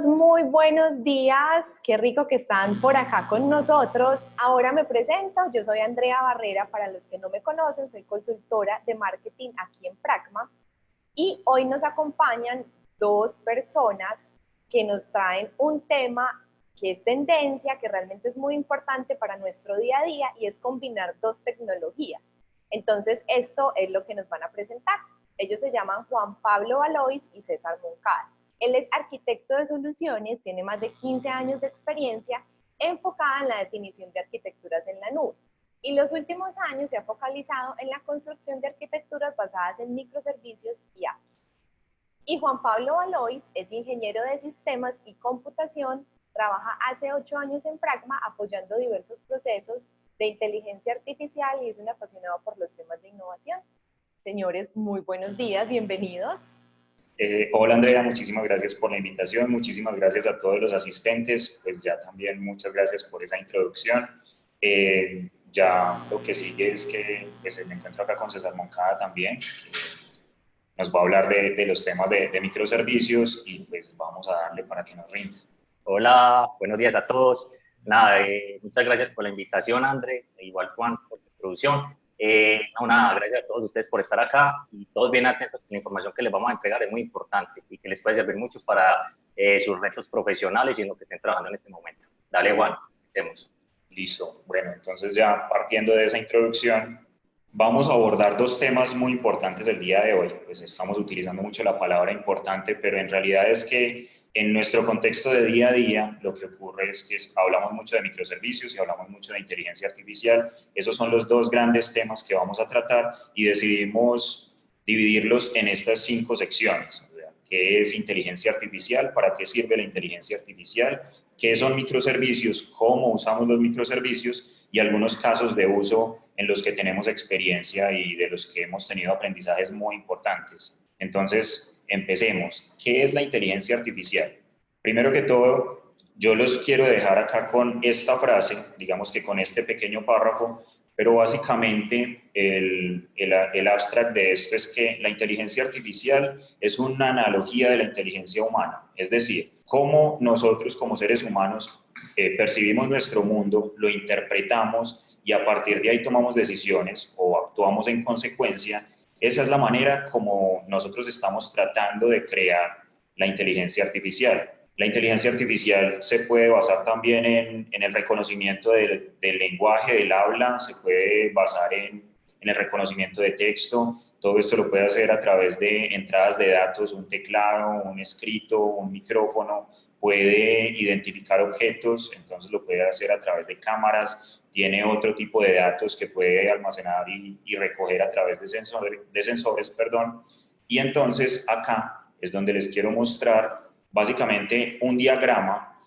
muy buenos días. Qué rico que están por acá con nosotros. Ahora me presento, yo soy Andrea Barrera, para los que no me conocen, soy consultora de marketing aquí en Pragma y hoy nos acompañan dos personas que nos traen un tema que es tendencia, que realmente es muy importante para nuestro día a día y es combinar dos tecnologías. Entonces, esto es lo que nos van a presentar. Ellos se llaman Juan Pablo Valois y César Moncada. Él es arquitecto de soluciones, tiene más de 15 años de experiencia enfocada en la definición de arquitecturas en la nube. Y los últimos años se ha focalizado en la construcción de arquitecturas basadas en microservicios y apps. Y Juan Pablo Valois es ingeniero de sistemas y computación, trabaja hace 8 años en Pragma apoyando diversos procesos de inteligencia artificial y es un apasionado por los temas de innovación. Señores, muy buenos días, bienvenidos. Hola Andrea, muchísimas gracias por la invitación, muchísimas gracias a todos los asistentes, pues ya también muchas gracias por esa introducción. Ya lo que sigue es que pues, me encuentro acá con César Moncada también, que nos va a hablar de los temas de microservicios y pues vamos a darle para que nos rinda. Hola, buenos días a todos. Nada, muchas gracias por la invitación, André, e igual Juan por la introducción. Gracias a todos ustedes por estar acá y todos bien atentos que la información que les vamos a entregar es muy importante y que les puede servir mucho para sus retos profesionales y en lo que estén trabajando en este momento. Dale, Juan, empecemos. Listo. Bueno, entonces ya partiendo de esa introducción, vamos a abordar dos temas muy importantes el día de hoy. Pues estamos utilizando mucho la palabra importante, pero en realidad es que en nuestro contexto de día a día lo que ocurre es que hablamos mucho de microservicios y hablamos mucho de inteligencia artificial. Esos son los dos grandes temas que vamos a tratar y decidimos dividirlos en estas 5 secciones. O sea, ¿qué es inteligencia artificial? ¿Para qué sirve la inteligencia artificial? ¿Qué son microservicios? ¿Cómo usamos los microservicios? Y algunos casos de uso en los que tenemos experiencia y de los que hemos tenido aprendizajes muy importantes. Entonces, empecemos. ¿Qué es la inteligencia artificial? Primero que todo, yo los quiero dejar acá con esta frase, digamos que con este pequeño párrafo, pero básicamente el abstract de esto es que la inteligencia artificial es una analogía de la inteligencia humana, es decir, cómo nosotros como seres humanos percibimos nuestro mundo, lo interpretamos y a partir de ahí tomamos decisiones o actuamos en consecuencia. Esa es la manera como nosotros estamos tratando de crear la inteligencia artificial. La inteligencia artificial se puede basar también en el reconocimiento del lenguaje, del habla, se puede basar en el reconocimiento de texto. Todo esto lo puede hacer a través de entradas de datos, un teclado, un escrito, un micrófono, puede identificar objetos, entonces lo puede hacer a través de cámaras, tiene otro tipo de datos que puede almacenar y recoger a través de sensores. Y entonces acá es donde les quiero mostrar básicamente un diagrama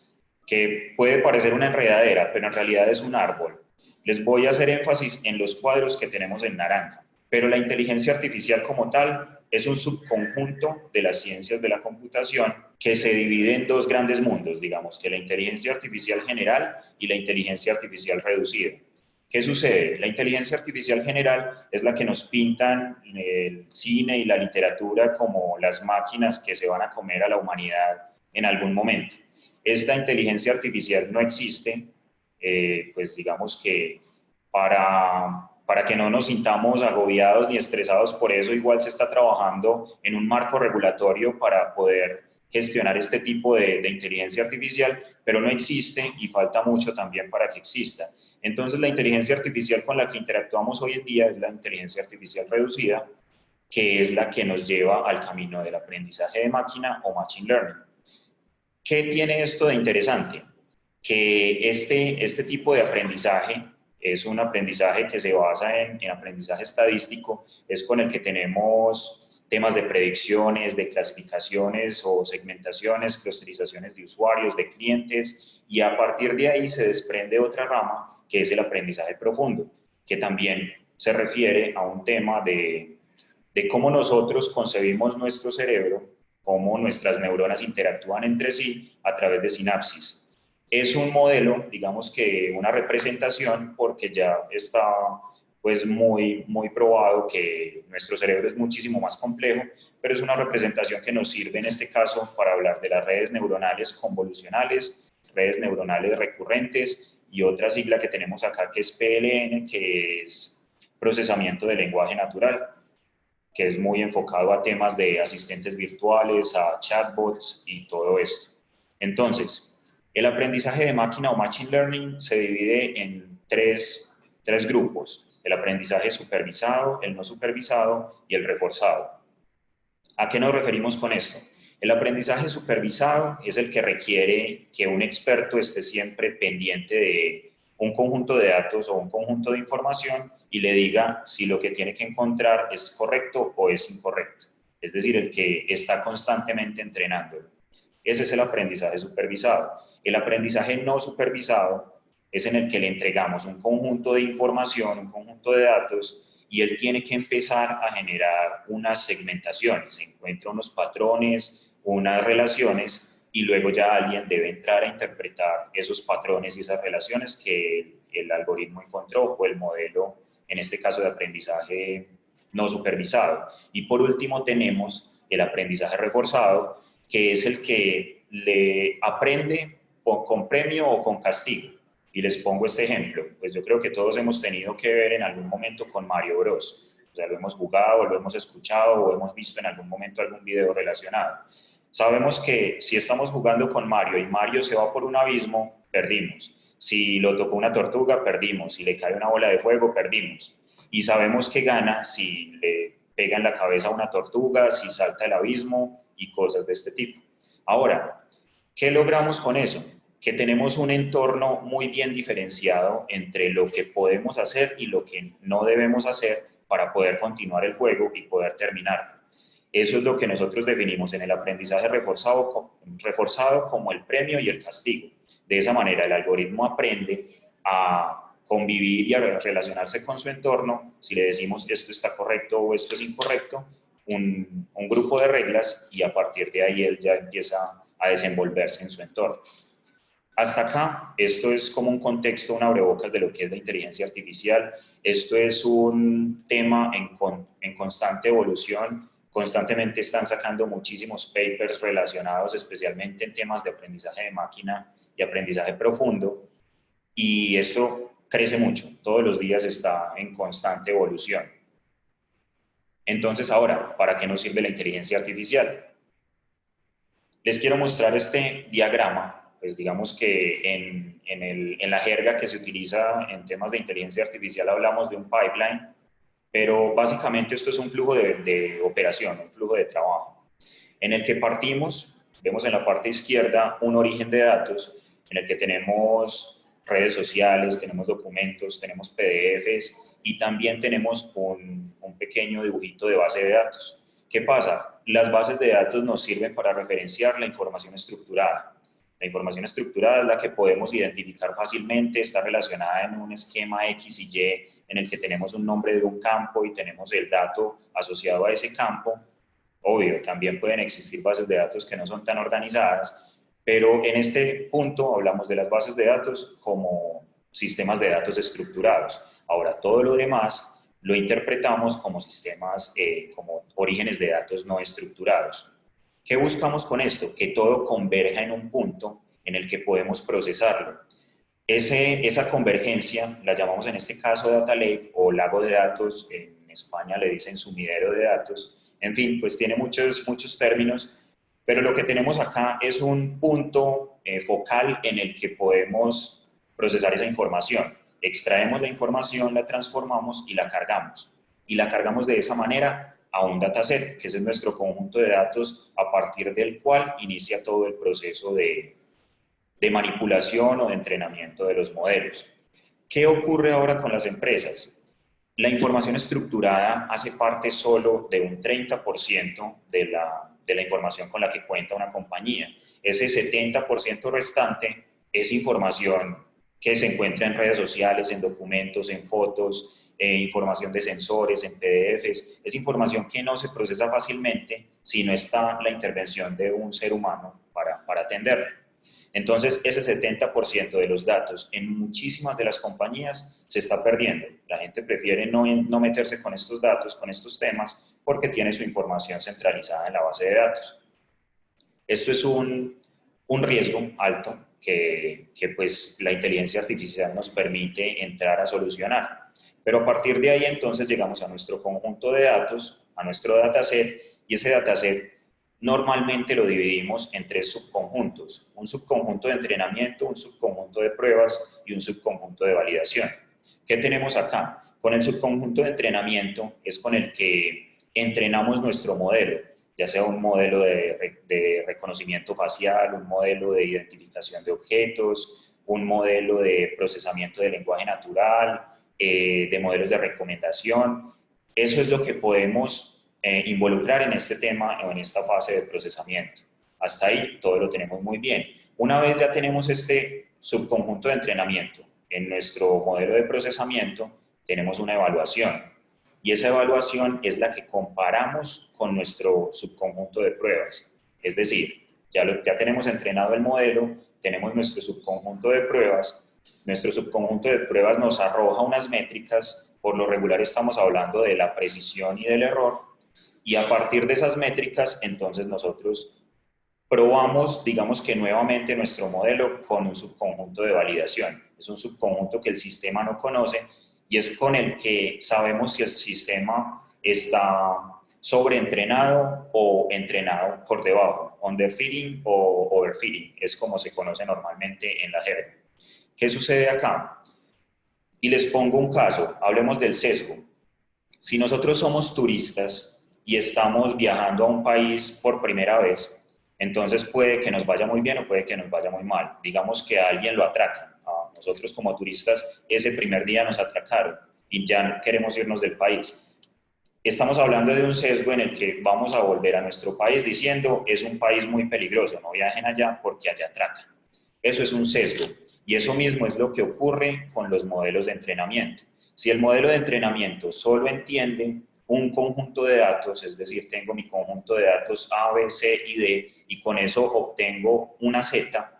que puede parecer una enredadera, pero en realidad es un árbol. Les voy a hacer énfasis en los cuadros que tenemos en naranja, pero la inteligencia artificial como tal es un subconjunto de las ciencias de la computación que se divide en dos grandes mundos, digamos que la inteligencia artificial general y la inteligencia artificial reducida. ¿Qué sucede? La inteligencia artificial general es la que nos pintan el cine y la literatura como las máquinas que se van a comer a la humanidad en algún momento. Esta inteligencia artificial no existe, pues digamos que para que no nos sintamos agobiados ni estresados por eso, igual se está trabajando en un marco regulatorio para poder gestionar este tipo de inteligencia artificial, pero no existe y falta mucho también para que exista. Entonces, la inteligencia artificial con la que interactuamos hoy en día es la inteligencia artificial reducida, que es la que nos lleva al camino del aprendizaje de máquina o machine learning. ¿Qué tiene esto de interesante? Que este tipo de aprendizaje es un aprendizaje que se basa en aprendizaje estadístico, es con el que tenemos temas de predicciones, de clasificaciones o segmentaciones, clusterizaciones de usuarios, de clientes, y a partir de ahí se desprende otra rama que es el aprendizaje profundo, que también se refiere a un tema de cómo nosotros concebimos nuestro cerebro, cómo nuestras neuronas interactúan entre sí a través de sinapsis. Es un modelo, digamos que una representación, porque ya está pues muy probado que nuestro cerebro es muchísimo más complejo, pero es una representación que nos sirve en este caso para hablar de las redes neuronales convolucionales, redes neuronales recurrentes y otra sigla que tenemos acá que es PLN, que es procesamiento de lenguaje natural, que es muy enfocado a temas de asistentes virtuales, a chatbots y todo esto. Entonces, el aprendizaje de máquina o machine learning se divide en tres grupos: el aprendizaje supervisado, el no supervisado y el reforzado. ¿A qué nos referimos con esto? El aprendizaje supervisado es el que requiere que un experto esté siempre pendiente de un conjunto de datos o un conjunto de información y le diga si lo que tiene que encontrar es correcto o es incorrecto. Es decir, el que está constantemente entrenándolo. Ese es el aprendizaje supervisado. El aprendizaje no supervisado es en el que le entregamos un conjunto de información, un conjunto de datos, y él tiene que empezar a generar unas segmentaciones, encuentra unos patrones, unas relaciones, y luego ya alguien debe entrar a interpretar esos patrones y esas relaciones que el algoritmo encontró o el modelo, en este caso de aprendizaje no supervisado. Y por último tenemos el aprendizaje reforzado, que es el que le aprende con premio o con castigo. Y les pongo este ejemplo, pues yo creo que todos hemos tenido que ver en algún momento con Mario Bros. O sea, lo hemos jugado, lo hemos escuchado o hemos visto en algún momento algún video relacionado. Sabemos que si estamos jugando con Mario y Mario se va por un abismo, perdimos. Si lo tocó una tortuga, perdimos. Si le cae una bola de fuego, perdimos. Y sabemos que gana si le pega en la cabeza a una tortuga, si salta el abismo y cosas de este tipo. Ahora, ¿qué logramos con eso? Que tenemos un entorno muy bien diferenciado entre lo que podemos hacer y lo que no debemos hacer para poder continuar el juego y poder terminarlo. Eso es lo que nosotros definimos en el aprendizaje reforzado como el premio y el castigo. De esa manera el algoritmo aprende a convivir y a relacionarse con su entorno. Si le decimos esto está correcto o esto es incorrecto, un grupo de reglas, y a partir de ahí él ya empieza a desenvolverse en su entorno. Hasta acá, esto es como un contexto, un abrebocas de lo que es la inteligencia artificial. Esto es un tema en constante evolución. Constantemente están sacando muchísimos papers relacionados especialmente en temas de aprendizaje de máquina y aprendizaje profundo. Y esto crece mucho, todos los días está en constante evolución. Entonces ahora, ¿para qué nos sirve la inteligencia artificial? Les quiero mostrar este diagrama. Pues digamos que en la jerga que se utiliza en temas de inteligencia artificial hablamos de un pipeline, pero básicamente esto es un flujo de operación, un flujo de trabajo, en el que partimos. Vemos en la parte izquierda un origen de datos, en el que tenemos redes sociales, tenemos documentos, tenemos PDFs y también tenemos un pequeño dibujito de base de datos. ¿Qué pasa? Las bases de datos nos sirven para referenciar la información estructurada. La información estructurada es la que podemos identificar fácilmente, está relacionada en un esquema X y Y en el que tenemos un nombre de un campo y tenemos el dato asociado a ese campo. Obvio, también pueden existir bases de datos que no son tan organizadas, pero en este punto hablamos de las bases de datos como sistemas de datos estructurados. Ahora, todo lo demás lo interpretamos como sistemas, como orígenes de datos no estructurados. ¿Qué buscamos con esto? Que todo converja en un punto en el que podemos procesarlo. Esa convergencia la llamamos en este caso Data Lake o lago de datos, en España le dicen sumidero de datos, en fin, pues tiene muchos términos, pero lo que tenemos acá es un punto focal en el que podemos procesar esa información. Extraemos la información, la transformamos y la cargamos. Y la cargamos de esa manera a un dataset, que ese es nuestro conjunto de datos a partir del cual inicia todo el proceso de manipulación o de entrenamiento de los modelos. ¿Qué ocurre ahora con las empresas? La información estructurada hace parte solo de un 30% de la información con la que cuenta una compañía. Ese 70% restante es información que se encuentra en redes sociales, en documentos, en fotos, información de sensores, en PDFs. Es información que no se procesa fácilmente si no está la intervención de un ser humano para atenderla. Entonces, ese 70% de los datos en muchísimas de las compañías se está perdiendo. La gente prefiere no meterse con estos datos, con estos temas, porque tiene su información centralizada en la base de datos. Esto es un riesgo alto que pues la inteligencia artificial nos permite entrar a solucionar. Pero a partir de ahí entonces llegamos a nuestro conjunto de datos, a nuestro dataset, y ese dataset normalmente lo dividimos en 3 subconjuntos: un subconjunto de entrenamiento, un subconjunto de pruebas y un subconjunto de validación. ¿Qué tenemos acá? Con el subconjunto de entrenamiento es con el que entrenamos nuestro modelo, ya sea un modelo de reconocimiento facial, un modelo de identificación de objetos, un modelo de procesamiento de lenguaje natural, de modelos de recomendación. Eso es lo que podemos involucrar en este tema o en esta fase de procesamiento. Hasta ahí todo lo tenemos muy bien. Una vez ya tenemos este subconjunto de entrenamiento en nuestro modelo de procesamiento, tenemos una evaluación, y esa evaluación es la que comparamos con nuestro subconjunto de pruebas. Es decir, ya tenemos entrenado el modelo, tenemos nuestro subconjunto de pruebas. Nuestro subconjunto de pruebas nos arroja unas métricas, por lo regular estamos hablando de la precisión y del error, y a partir de esas métricas entonces nosotros probamos, digamos que nuevamente, nuestro modelo con un subconjunto de validación. Es un subconjunto que el sistema no conoce y es con el que sabemos si el sistema está sobreentrenado o entrenado por debajo, underfitting o overfitting, es como se conoce normalmente en la jerga. ¿Qué sucede acá? Y les pongo un caso, hablemos del sesgo. Si nosotros somos turistas y estamos viajando a un país por primera vez, entonces puede que nos vaya muy bien o puede que nos vaya muy mal. Digamos que a alguien lo atracan. A nosotros como turistas ese primer día nos atracaron y ya queremos irnos del país. Estamos hablando de un sesgo en el que vamos a volver a nuestro país diciendo: es un país muy peligroso, no viajen allá porque allá atracan. Eso es un sesgo, y eso mismo es lo que ocurre con los modelos de entrenamiento. Si el modelo de entrenamiento solo entiende un conjunto de datos, es decir, tengo mi conjunto de datos A, B, C y D, y con eso obtengo una Z,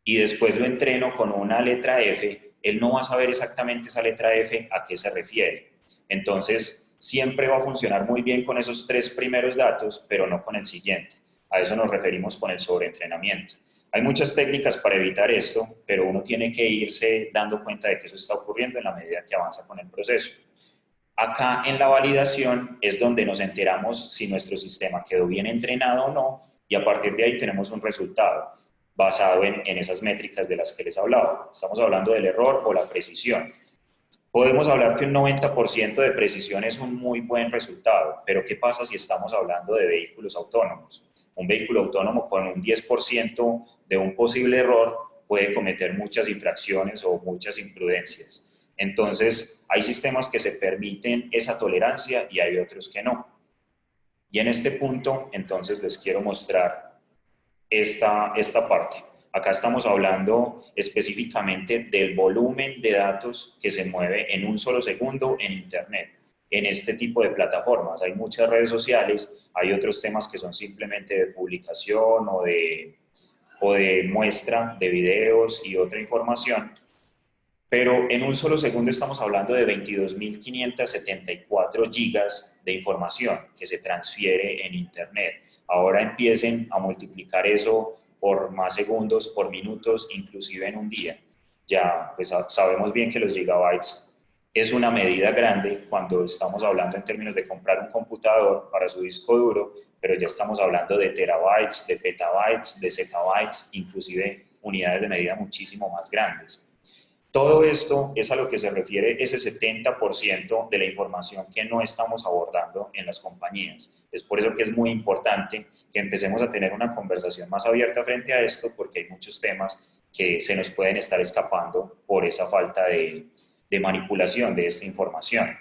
y después lo entreno con una letra F, él no va a saber exactamente esa letra F a qué se refiere. Entonces, siempre va a funcionar muy bien con esos 3 primeros datos, pero no con el siguiente. A eso nos referimos con el sobreentrenamiento. Hay muchas técnicas para evitar esto, pero uno tiene que irse dando cuenta de que eso está ocurriendo en la medida que avanza con el proceso. Acá en la validación es donde nos enteramos si nuestro sistema quedó bien entrenado o no, y a partir de ahí tenemos un resultado basado en esas métricas de las que les hablaba. Estamos hablando del error o la precisión. Podemos hablar que un 90% de precisión es un muy buen resultado, pero ¿qué pasa si estamos hablando de vehículos autónomos? Un vehículo autónomo con un 10% de un posible error puede cometer muchas infracciones o muchas imprudencias. Entonces, hay sistemas que se permiten esa tolerancia y hay otros que no. Y en este punto, entonces, les quiero mostrar esta parte. Acá estamos hablando específicamente del volumen de datos que se mueve en un solo segundo en Internet, en este tipo de plataformas. Hay muchas redes sociales, hay otros temas que son simplemente de publicación o de muestra de videos y otra información, pero en un solo segundo estamos hablando de 22.574 gigas de información que se transfiere en Internet. Ahora empiecen a multiplicar eso por más segundos, por minutos, inclusive en un día. Ya pues sabemos bien que los gigabytes es una medida grande cuando estamos hablando en términos de comprar un computador para su disco duro, pero ya estamos hablando de terabytes, de petabytes, de zettabytes, inclusive unidades de medida muchísimo más grandes. Todo esto es a lo que se refiere ese 70% de la información que no estamos abordando en las compañías. Es por eso que es muy importante que empecemos a tener una conversación más abierta frente a esto, porque hay muchos temas que se nos pueden estar escapando por esa falta de manipulación de esta información.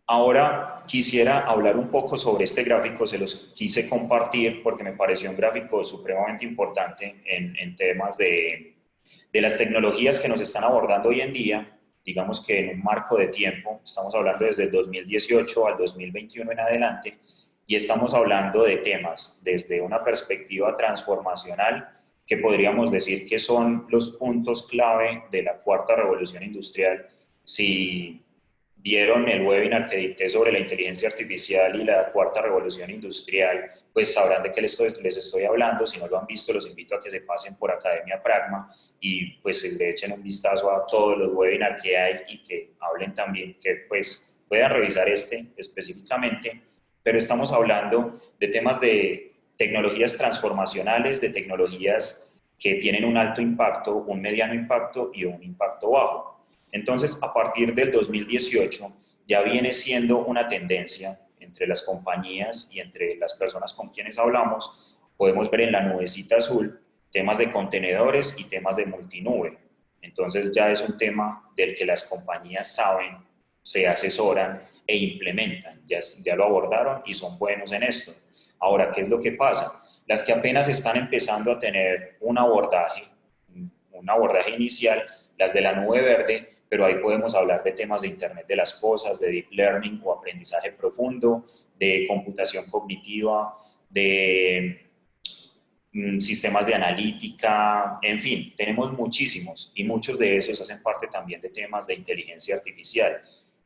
Ahora quisiera hablar un poco sobre este gráfico, se los quise compartir porque me pareció un gráfico supremamente importante en temas de las tecnologías que nos están abordando hoy en día. Digamos que en un marco de tiempo, estamos hablando desde el 2018 al 2021 en adelante, y estamos hablando de temas desde una perspectiva transformacional que podríamos decir que son los puntos clave de la cuarta revolución industrial. Si vieron el webinar que dicté sobre la inteligencia artificial y la cuarta revolución industrial, pues sabrán de qué les estoy hablando. Si no lo han visto, los invito a que se pasen por Academia Pragma y pues le echen un vistazo a todos los webinars que hay y que hablen también, que pues puedan revisar este específicamente, pero estamos hablando de temas de tecnologías transformacionales, de tecnologías que tienen un alto impacto, un mediano impacto y un impacto bajo. Entonces, a partir del 2018 ya viene siendo una tendencia entre las compañías y entre las personas con quienes hablamos. Podemos ver en la nubecita azul temas de contenedores y temas de multinube. Entonces ya es un tema del que las compañías saben, se asesoran e implementan. Ya lo abordaron y son buenos en esto. Ahora, ¿qué es lo que pasa? Las que apenas están empezando a tener un abordaje inicial, las de la nube verde, pero ahí podemos hablar de temas de Internet de las cosas, de Deep Learning o aprendizaje profundo, de computación cognitiva, de sistemas de analítica, en fin, tenemos muchísimos y muchos de esos hacen parte también de temas de inteligencia artificial.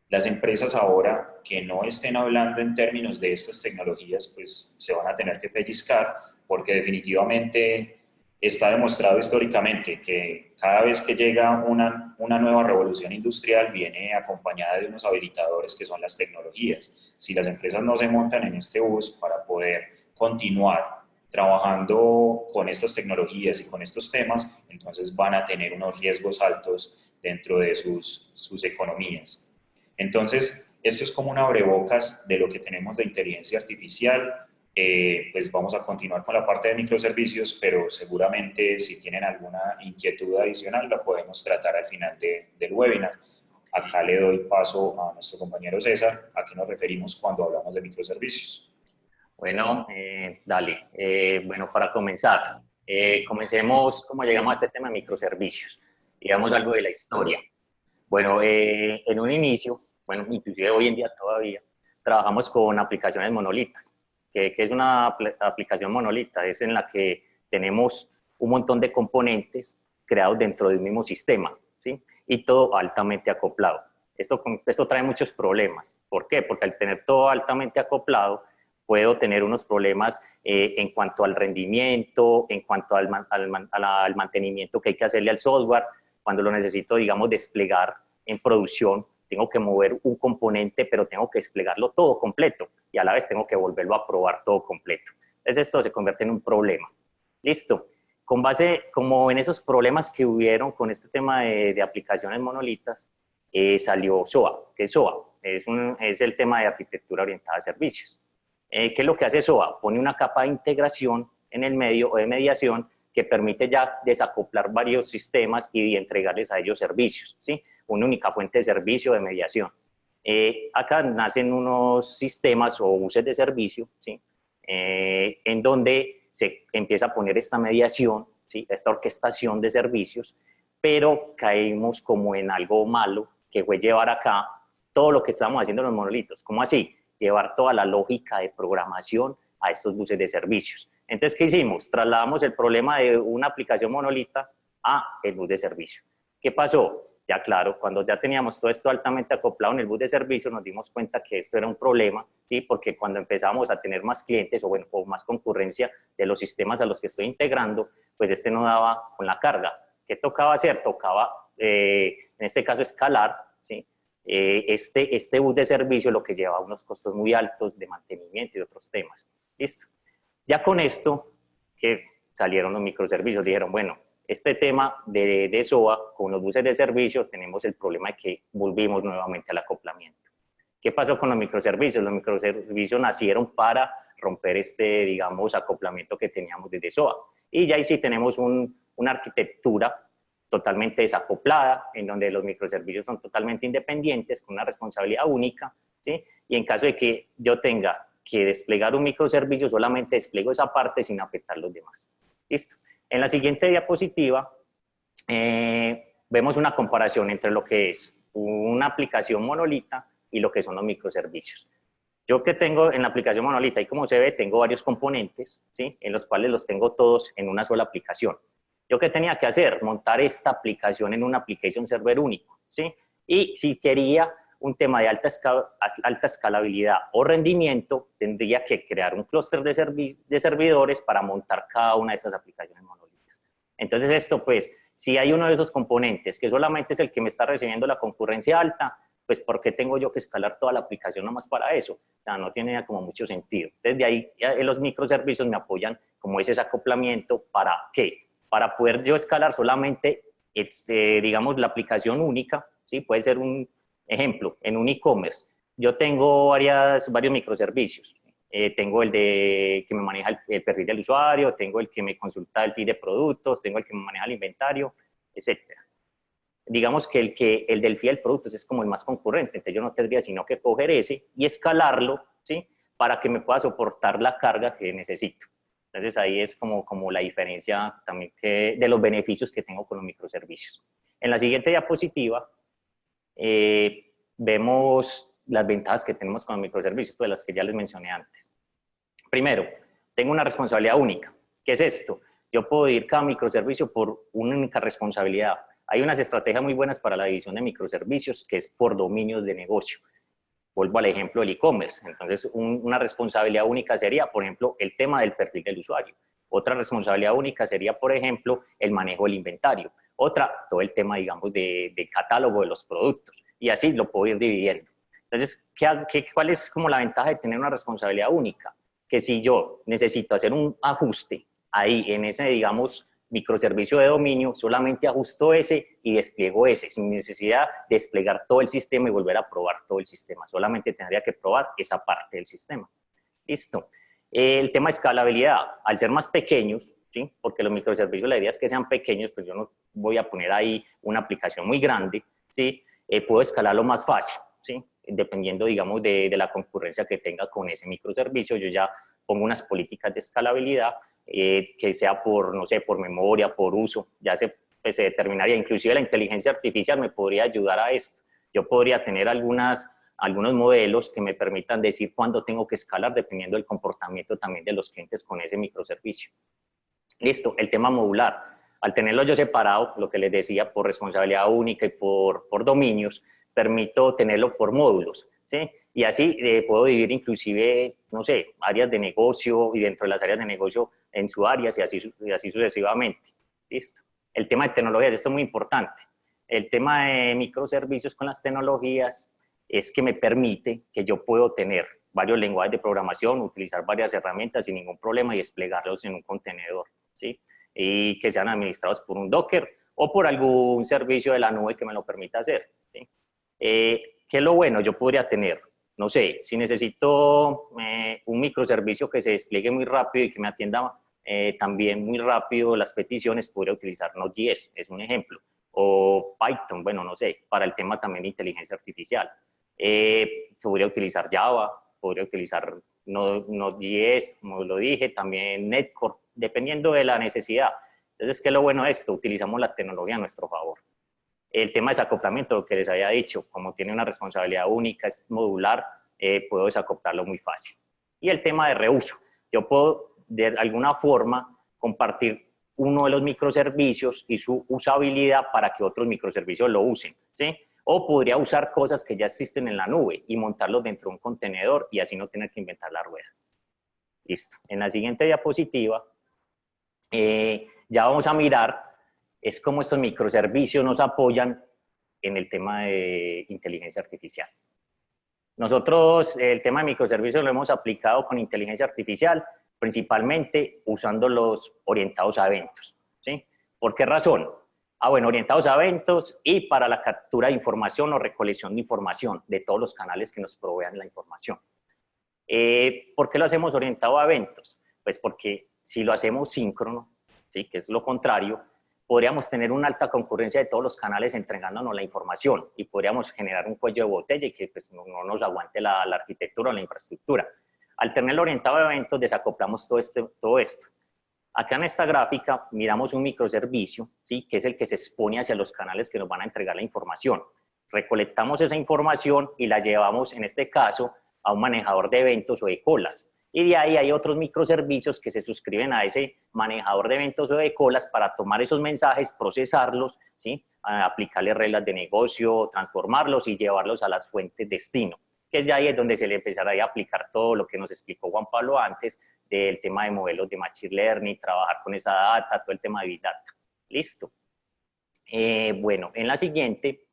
Las empresas ahora que no estén hablando en términos de estas tecnologías, pues se van a tener que pellizcar porque definitivamente está demostrado históricamente que cada vez que llega una nueva revolución industrial viene acompañada de unos habilitadores que son las tecnologías. Si las empresas no se montan en este bus para poder continuar trabajando con estas tecnologías y con estos temas, entonces van a tener unos riesgos altos dentro de sus economías. Entonces, esto es como un abrebocas de lo que tenemos de inteligencia artificial. Pues vamos a continuar con la parte de microservicios, pero seguramente si tienen alguna inquietud adicional la podemos tratar al final del webinar. Acá le doy paso a nuestro compañero César, a qué nos referimos cuando hablamos de microservicios. Bueno, dale. Bueno, para comenzar, comencemos cómo llegamos a este tema de microservicios. Digamos algo de la historia. Bueno, en un inicio, bueno, inclusive hoy en día todavía, trabajamos con aplicaciones monolitas. ¿Qué es una aplicación monolita? Es en la que tenemos un montón de componentes creados dentro del mismo sistema, ¿sí? Y todo altamente acoplado. Esto trae muchos problemas. ¿Por qué? Porque al tener todo altamente acoplado, puedo tener unos problemas en cuanto al rendimiento, en cuanto al mantenimiento que hay que hacerle al software. Cuando lo necesito, digamos, desplegar en producción, tengo que mover un componente, pero tengo que desplegarlo todo completo y a la vez tengo que volverlo a probar todo completo. Entonces esto se convierte en un problema. Listo. Con base, como en esos problemas que hubieron con este tema de aplicaciones monolitas, salió SOA. ¿Qué es SOA? Es el tema de arquitectura orientada a servicios. ¿Qué es lo que hace SOA? Pone una capa de integración en el medio o de mediación que permite ya desacoplar varios sistemas y entregarles a ellos servicios, ¿sí? Una única fuente de servicio de mediación. Acá nacen unos sistemas o buses de servicio, ¿sí? En donde se empieza a poner esta mediación, ¿sí? Esta orquestación de servicios, pero caímos como en algo malo, que fue llevar acá todo lo que estábamos haciendo en los monolitos. ¿Cómo así? Llevar toda la lógica de programación a estos buses de servicios. Entonces, ¿qué hicimos? Trasladamos el problema de una aplicación monolita a el bus de servicio. ¿Qué pasó? Ya claro, cuando ya teníamos todo esto altamente acoplado en el bus de servicio, nos dimos cuenta que esto era un problema, ¿sí? Porque cuando empezamos a tener más clientes o más concurrencia de los sistemas a los que estoy integrando, pues este no daba con la carga. ¿Qué tocaba hacer? Tocaba, en este caso, escalar, ¿sí? Este bus de servicio, lo que lleva unos costos muy altos de mantenimiento y otros temas. ¿Listo? Ya con esto, que salieron los microservicios, dijeron, bueno, este tema de SOA, con los buses de servicio, tenemos el problema de que volvimos nuevamente al acoplamiento. ¿Qué pasó con los microservicios? Los microservicios nacieron para romper digamos, acoplamiento que teníamos desde SOA. Y ya ahí sí tenemos una arquitectura totalmente desacoplada, en donde los microservicios son totalmente independientes, con una responsabilidad única, ¿sí? Y en caso de que yo tenga que desplegar un microservicio, solamente despliego esa parte sin afectar los demás. ¿Listo? En la siguiente diapositiva vemos una comparación entre lo que es una aplicación monolita y lo que son los microservicios. Yo que tengo en la aplicación monolita, y como se ve, tengo varios componentes, ¿sí? En los cuales los tengo todos en una sola aplicación. ¿Yo qué tenía que hacer? Montar esta aplicación en un application server único, ¿sí? Y si quería un tema de alta escalabilidad o rendimiento, tendría que crear un clúster de servidores para montar cada una de estas aplicaciones monolíticas. Entonces esto, pues, si hay uno de esos componentes que solamente es el que me está recibiendo la concurrencia alta, pues ¿por qué tengo yo que escalar toda la aplicación nomás para eso? O sea, no tiene como mucho sentido. Entonces de ahí los microservicios me apoyan como ese acoplamiento. ¿Para qué? Para poder yo escalar solamente, digamos, la aplicación única, ¿sí? Puede ser un ejemplo, en un e-commerce. Yo tengo varios microservicios. Tengo el que me maneja el perfil del usuario, tengo el que me consulta el feed de productos, tengo el que me maneja el inventario, etcétera. Digamos que el del feed del productos es como el más concurrente, entonces yo no tendría sino que coger ese y escalarlo, ¿sí? Para que me pueda soportar la carga que necesito. Entonces ahí es como la diferencia también de los beneficios que tengo con los microservicios. En la siguiente diapositiva vemos las ventajas que tenemos con los microservicios, pues las que ya les mencioné antes. Primero, tengo una responsabilidad única. ¿Qué es esto? Yo puedo dividir cada microservicio por una única responsabilidad. Hay unas estrategias muy buenas para la división de microservicios que es por dominios de negocio. Vuelvo al ejemplo del e-commerce. Entonces, una responsabilidad única sería, por ejemplo, el tema del perfil del usuario. Otra responsabilidad única sería, por ejemplo, el manejo del inventario. Otra, todo el tema, digamos, de catálogo de los productos. Y así lo puedo ir dividiendo. Entonces, ¿cuál es como la ventaja de tener una responsabilidad única? Que si yo necesito hacer un ajuste ahí en ese, digamos, microservicio de dominio, solamente ajusto ese y despliego ese, sin necesidad de desplegar todo el sistema y volver a probar todo el sistema. Solamente tendría que probar esa parte del sistema. Listo. El tema de escalabilidad, al ser más pequeños, ¿sí? Porque los microservicios, la idea es que sean pequeños, pues yo no voy a poner ahí una aplicación muy grande, ¿sí? Puedo escalarlo más fácil, ¿sí? Dependiendo, digamos, de la concurrencia que tenga con ese microservicio, yo ya pongo unas políticas de escalabilidad que sea por, no sé, por memoria, por uso, ya pues, se determinaría. Inclusive la inteligencia artificial me podría ayudar a esto. Yo podría tener algunos modelos que me permitan decir cuándo tengo que escalar dependiendo del comportamiento también de los clientes con ese microservicio. Listo, el tema modular. Al tenerlo yo separado, lo que les decía, por responsabilidad única y por dominios, permito tenerlo por módulos, ¿sí? Y así puedo dividir inclusive, no sé, áreas de negocio y dentro de las áreas de negocio en sus áreas y así sucesivamente. Listo. El tema de tecnologías, esto es muy importante. El tema de microservicios con las tecnologías es que me permite que yo puedo tener varios lenguajes de programación, utilizar varias herramientas sin ningún problema y desplegarlos en un contenedor, ¿sí? Y que sean administrados por un Docker o por algún servicio de la nube que me lo permita hacer, ¿sí? ¿Qué es lo bueno? Yo podría tener, no sé, si necesito un microservicio que se despliegue muy rápido y que me atienda también muy rápido las peticiones, podría utilizar Node.js, es un ejemplo, o Python, bueno, no sé, para el tema también de inteligencia artificial. Podría utilizar Java, podría utilizar Node.js, como lo dije, también Netcore, dependiendo de la necesidad. Entonces, ¿qué es lo bueno de esto? Utilizamos la tecnología a nuestro favor. El tema de desacoplamiento, lo que les había dicho, como tiene una responsabilidad única, es modular, puedo desacoplarlo muy fácil. Y el tema de reuso, yo puedo de alguna forma compartir uno de los microservicios y su usabilidad para que otros microservicios lo usen, ¿sí? O podría usar cosas que ya existen en la nube y montarlos dentro de un contenedor y así no tener que inventar la rueda. Listo. En la siguiente diapositiva ya vamos a mirar es cómo estos microservicios nos apoyan en el tema de inteligencia artificial. Nosotros el tema de microservicios lo hemos aplicado con inteligencia artificial, principalmente usando los orientados a eventos, ¿sí? ¿Por qué razón? Bueno, orientados a eventos y para la captura de información o recolección de información de todos los canales que nos provean la información. ¿Por qué lo hacemos orientado a eventos? Pues porque si lo hacemos síncrono, ¿sí? Que es lo contrario, podríamos tener una alta concurrencia de todos los canales entregándonos la información y podríamos generar un cuello de botella y que pues, no nos aguante la arquitectura o la infraestructura. Al tenerlo orientado a eventos, desacoplamos todo esto. Acá en esta gráfica miramos un microservicio, ¿sí? Que es el que se expone hacia los canales que nos van a entregar la información. Recolectamos esa información y la llevamos, en este caso, a un manejador de eventos o de colas. Y de ahí hay otros microservicios que se suscriben a ese manejador de eventos o de colas para tomar esos mensajes, procesarlos, ¿sí? Aplicarle reglas de negocio, transformarlos y llevarlos a las fuentes destino, que es de ahí es donde se le empezará a aplicar todo lo que nos explicó Juan Pablo antes del tema de modelos de Machine Learning, trabajar con esa data, todo el tema de Big Data. Listo. Bueno, en la siguiente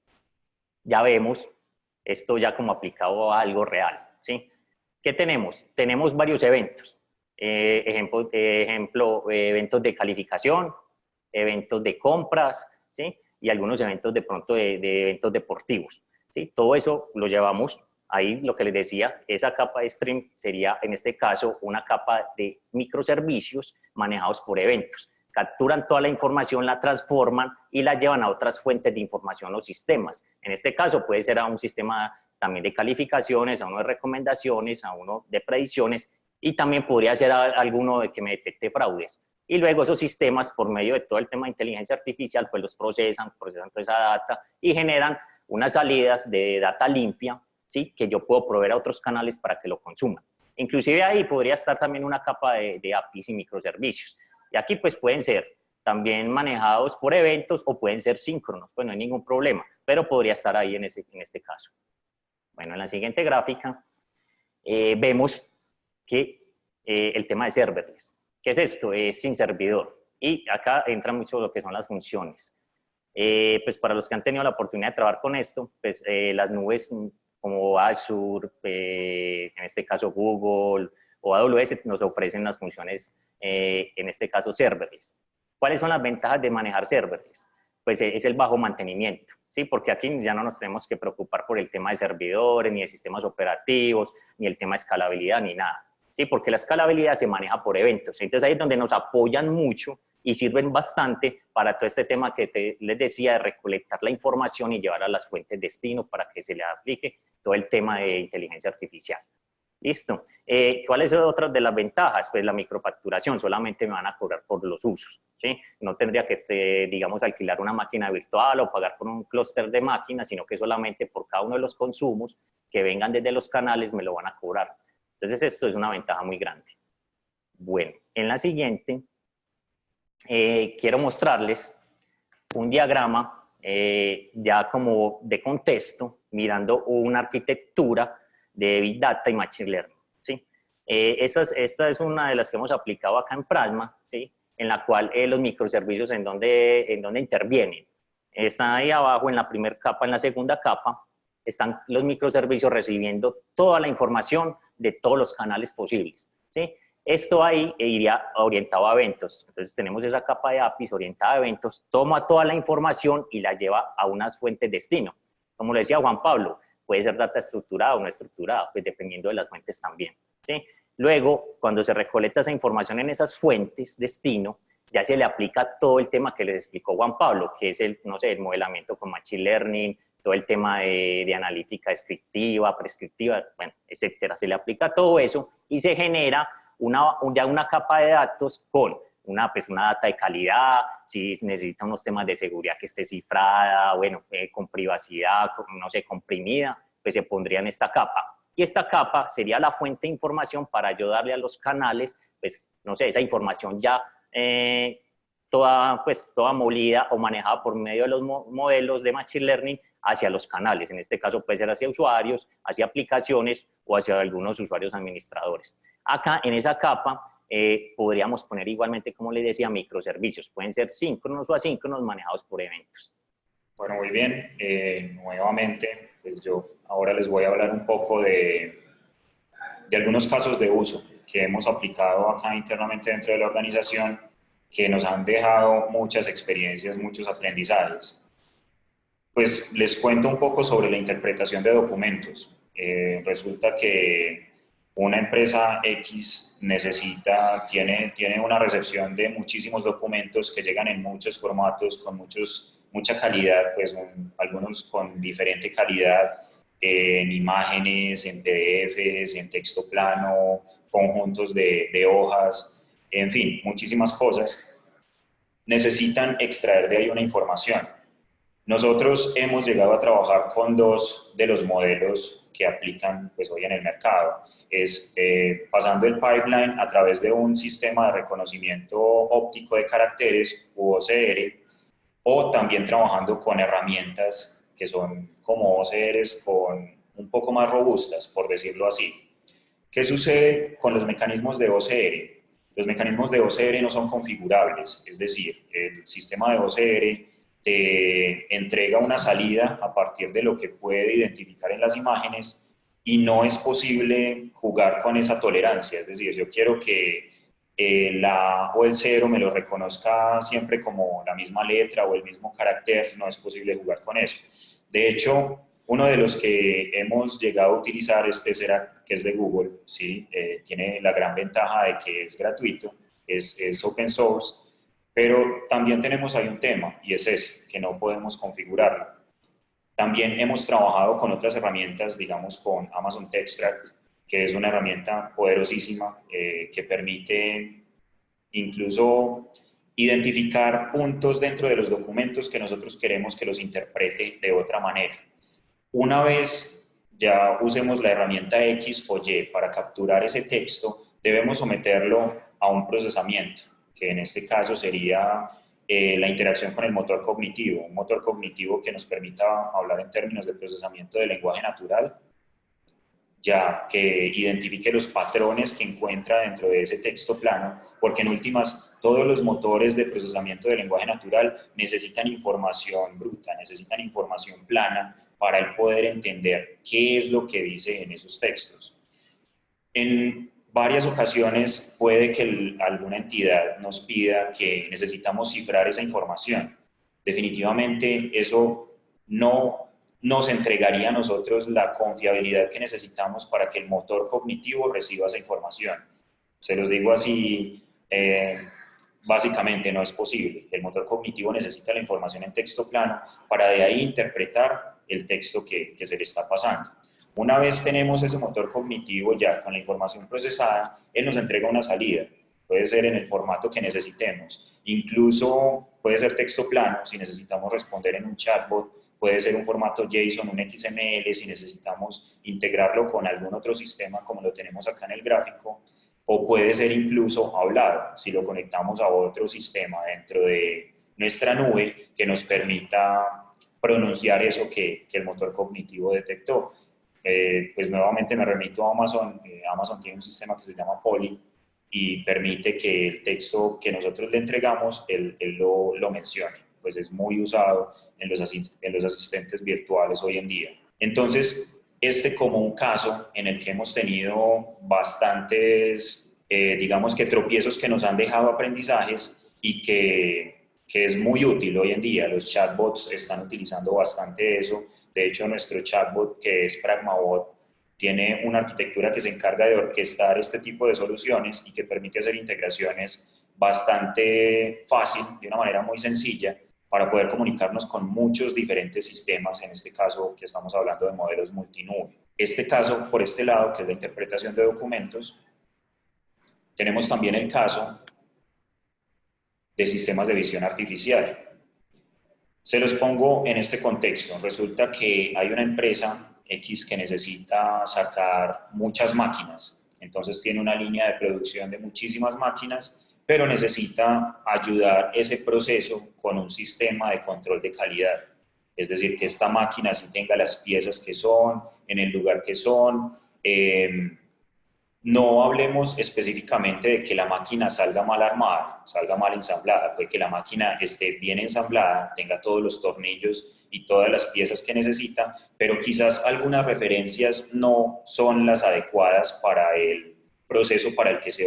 ya vemos esto ya como aplicado a algo real, ¿sí? ¿Qué tenemos? Tenemos varios eventos. Ejemplo, eventos de calificación, eventos de compras, ¿sí? Y algunos eventos de pronto de eventos deportivos, ¿sí? Todo eso lo llevamos ahí, lo que les decía, esa capa de stream sería en este caso una capa de microservicios manejados por eventos. Capturan toda la información, la transforman y la llevan a otras fuentes de información o sistemas. En este caso puede ser a un sistema también de calificaciones, a uno de recomendaciones, a uno de predicciones y también podría ser a alguno de que me detecte fraudes. Y luego esos sistemas, por medio de todo el tema de inteligencia artificial, pues los procesan toda esa data y generan unas salidas de data limpia, ¿sí? Que yo puedo proveer a otros canales para que lo consuman. Inclusive ahí podría estar también una capa de APIs y microservicios. Y aquí pues pueden ser también manejados por eventos o pueden ser síncronos, pues no hay ningún problema, pero podría estar ahí en este caso. Bueno, en la siguiente gráfica vemos que el tema de serverless. ¿Qué es esto? Es sin servidor. Y acá entra mucho lo que son las funciones. Pues para los que han tenido la oportunidad de trabajar con esto, pues las nubes como Azure, en este caso Google o AWS nos ofrecen las funciones, en este caso serverless. ¿Cuáles son las ventajas de manejar serverless? Pues es el bajo mantenimiento, ¿sí? Porque aquí ya no nos tenemos que preocupar por el tema de servidores, ni de sistemas operativos, ni el tema de escalabilidad, ni nada, ¿sí? Porque la escalabilidad se maneja por eventos. Entonces ahí es donde nos apoyan mucho y sirven bastante para todo este tema que les decía de recolectar la información y llevar a las fuentes destino para que se le aplique todo el tema de inteligencia artificial. Listo. ¿Cuáles son otras de las ventajas? Pues la microfacturación, solamente me van a cobrar por los usos, ¿sí? No tendría que, digamos, alquilar una máquina virtual o pagar por un clúster de máquinas, sino que solamente por cada uno de los consumos que vengan desde los canales me lo van a cobrar. Entonces esto es una ventaja muy grande. Bueno, en la siguiente quiero mostrarles un diagrama ya como de contexto, mirando una arquitectura de Big Data y Machine Learning, ¿sí? Esta es una de las que hemos aplicado acá en Pragma, ¿sí? En la cual los microservicios en donde intervienen. Están ahí abajo en la primera capa, en la segunda capa, están los microservicios recibiendo toda la información de todos los canales posibles, ¿sí? Esto ahí iría orientado a eventos. Entonces tenemos esa capa de APIs orientada a eventos, toma toda la información y la lleva a unas fuentes destino. Como le decía Juan Pablo, puede ser data estructurada o no estructurada, pues dependiendo de las fuentes también, ¿sí? Luego, cuando se recolecta esa información en esas fuentes destino, ya se le aplica todo el tema que les explicó Juan Pablo, que es el, no sé, el modelamiento con Machine Learning, todo el tema de analítica descriptiva, prescriptiva, bueno, etcétera. Se le aplica todo eso y se genera ya una capa de datos con pues una data de calidad, si necesita unos temas de seguridad que esté cifrada, bueno, con privacidad, no sé, comprimida, pues se pondría en esta capa. Y esta capa sería la fuente de información para ayudarle a los canales, pues, no sé, esa información ya toda molida o manejada por medio de los modelos de Machine Learning hacia los canales. En este caso puede ser hacia usuarios, hacia aplicaciones o hacia algunos usuarios administradores. Acá en esa capa podríamos poner igualmente, como les decía, microservicios. Pueden ser síncronos o asíncronos manejados por eventos. Bueno, muy bien. Nuevamente, pues yo ahora les voy a hablar un poco de algunos casos de uso que hemos aplicado acá internamente dentro de la organización que nos han dejado muchas experiencias, muchos aprendizajes. Pues les cuento un poco sobre la interpretación de documentos. Resulta que una empresa X tiene una recepción de muchísimos documentos que llegan en muchos formatos, con mucha calidad, pues algunos con diferente calidad, en imágenes, en PDFs, en texto plano, conjuntos de hojas, en fin, muchísimas cosas. Necesitan extraer de ahí una información. Nosotros hemos llegado a trabajar con dos de los modelos que aplican pues, hoy en el mercado. Es pasando el pipeline a través de un sistema de reconocimiento óptico de caracteres, u OCR, o también trabajando con herramientas que son como OCRs con un poco más robustas, por decirlo así. ¿Qué sucede con los mecanismos de OCR? Los mecanismos de OCR no son configurables, es decir, el sistema de OCR te entrega una salida a partir de lo que puede identificar en las imágenes y no es posible jugar con esa tolerancia, es decir, yo quiero que la A o el cero me lo reconozca siempre como la misma letra o el mismo carácter, no es posible jugar con eso. De hecho, uno de los que hemos llegado a utilizar, que es de Google, ¿sí? Tiene la gran ventaja de que es gratuito, es open source, pero también tenemos ahí un tema y es ese, que no podemos configurarlo. También hemos trabajado con otras herramientas, digamos con Amazon Textract, que es una herramienta poderosísima que permite incluso identificar puntos dentro de los documentos que nosotros queremos que los interprete de otra manera. Una vez ya usemos la herramienta X o Y para capturar ese texto, debemos someterlo a un procesamiento, que en este caso sería la interacción con el motor cognitivo, un motor cognitivo que nos permita hablar en términos de procesamiento de lenguaje natural, ya que identifique los patrones que encuentra dentro de ese texto plano, porque en últimas todos los motores de procesamiento de lenguaje natural necesitan información bruta, necesitan información plana para el poder entender qué es lo que dice en esos textos. En varias ocasiones puede que alguna entidad nos pida que necesitamos cifrar esa información. Definitivamente eso no nos entregaría a nosotros la confiabilidad que necesitamos para que el motor cognitivo reciba esa información. Se los digo así, básicamente no es posible. El motor cognitivo necesita la información en texto plano para de ahí interpretar el texto que se le está pasando. Una vez tenemos ese motor cognitivo ya con la información procesada, él nos entrega una salida. Puede ser en el formato que necesitemos. Incluso puede ser texto plano si necesitamos responder en un chatbot. Puede ser un formato JSON, un XML, si necesitamos integrarlo con algún otro sistema como lo tenemos acá en el gráfico, o puede ser incluso hablado, si lo conectamos a otro sistema dentro de nuestra nube que nos permita pronunciar eso que el motor cognitivo detectó. Pues nuevamente me remito a Amazon. Amazon tiene un sistema que se llama Poly y permite que el texto que nosotros le entregamos, él lo mencione. Pues es muy usado en los asistentes virtuales hoy en día. Entonces, como un caso en el que hemos tenido bastantes, digamos que tropiezos que nos han dejado aprendizajes y que es muy útil hoy en día. Los chatbots están utilizando bastante eso. De hecho, nuestro chatbot, que es PragmaBot, tiene una arquitectura que se encarga de orquestar este tipo de soluciones y que permite hacer integraciones bastante fácil, de una manera muy sencilla, para poder comunicarnos con muchos diferentes sistemas, en este caso que estamos hablando de modelos multinube. Este caso, por este lado, que es la interpretación de documentos, tenemos también el caso de sistemas de visión artificial. Se los pongo en este contexto. Resulta que hay una empresa X que necesita sacar muchas máquinas, entonces tiene una línea de producción de muchísimas máquinas, pero necesita ayudar ese proceso con un sistema de control de calidad. Es decir, que esta máquina sí tenga las piezas que son, en el lugar que son. No hablemos específicamente de que la máquina salga mal armada, salga mal ensamblada. Puede que la máquina esté bien ensamblada, tenga todos los tornillos y todas las piezas que necesita, pero quizás algunas referencias no son las adecuadas para el proceso en el que se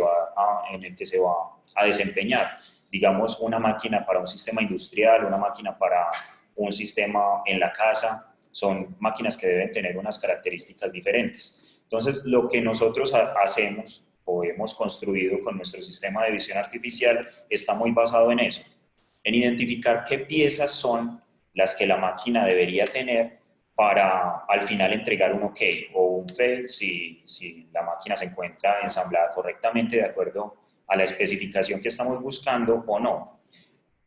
va a desempeñar. Digamos, una máquina para un sistema industrial, una máquina para un sistema en la casa, son máquinas que deben tener unas características diferentes. Entonces, lo que nosotros hacemos o hemos construido con nuestro sistema de visión artificial está muy basado en eso, en identificar qué piezas son las que la máquina debería tener para al final entregar un OK o un fail si la máquina se encuentra ensamblada correctamente de acuerdo a la especificación que estamos buscando o no.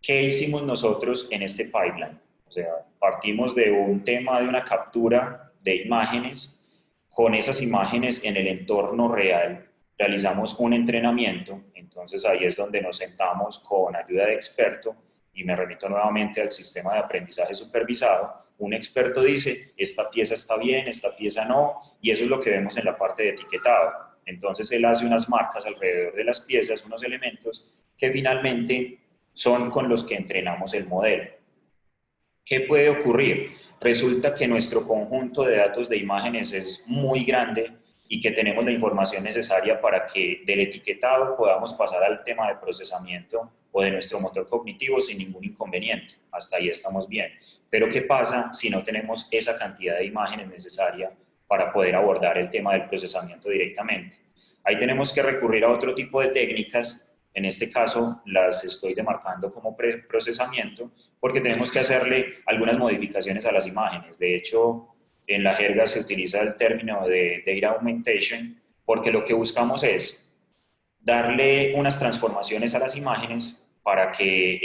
¿Qué hicimos nosotros en este pipeline? O sea, partimos de un tema de una captura de imágenes. Con esas imágenes en el entorno real realizamos un entrenamiento. Entonces ahí es donde nos sentamos con ayuda de experto, y me remito nuevamente al sistema de aprendizaje supervisado. Un experto dice, esta pieza está bien, esta pieza no, y eso es lo que vemos en la parte de etiquetado. Entonces él hace unas marcas alrededor de las piezas, unos elementos que finalmente son con los que entrenamos el modelo. ¿Qué puede ocurrir? Resulta que nuestro conjunto de datos de imágenes es muy grande y que tenemos la información necesaria para que del etiquetado podamos pasar al tema de procesamiento o de nuestro motor cognitivo sin ningún inconveniente. Hasta ahí estamos bien. Pero ¿qué pasa si no tenemos esa cantidad de imágenes necesaria para poder abordar el tema del procesamiento directamente? Ahí tenemos que recurrir a otro tipo de técnicas. En este caso las estoy demarcando como procesamiento, porque tenemos que hacerle algunas modificaciones a las imágenes. De hecho, en la jerga se utiliza el término de data augmentation, porque lo que buscamos es darle unas transformaciones a las imágenes para que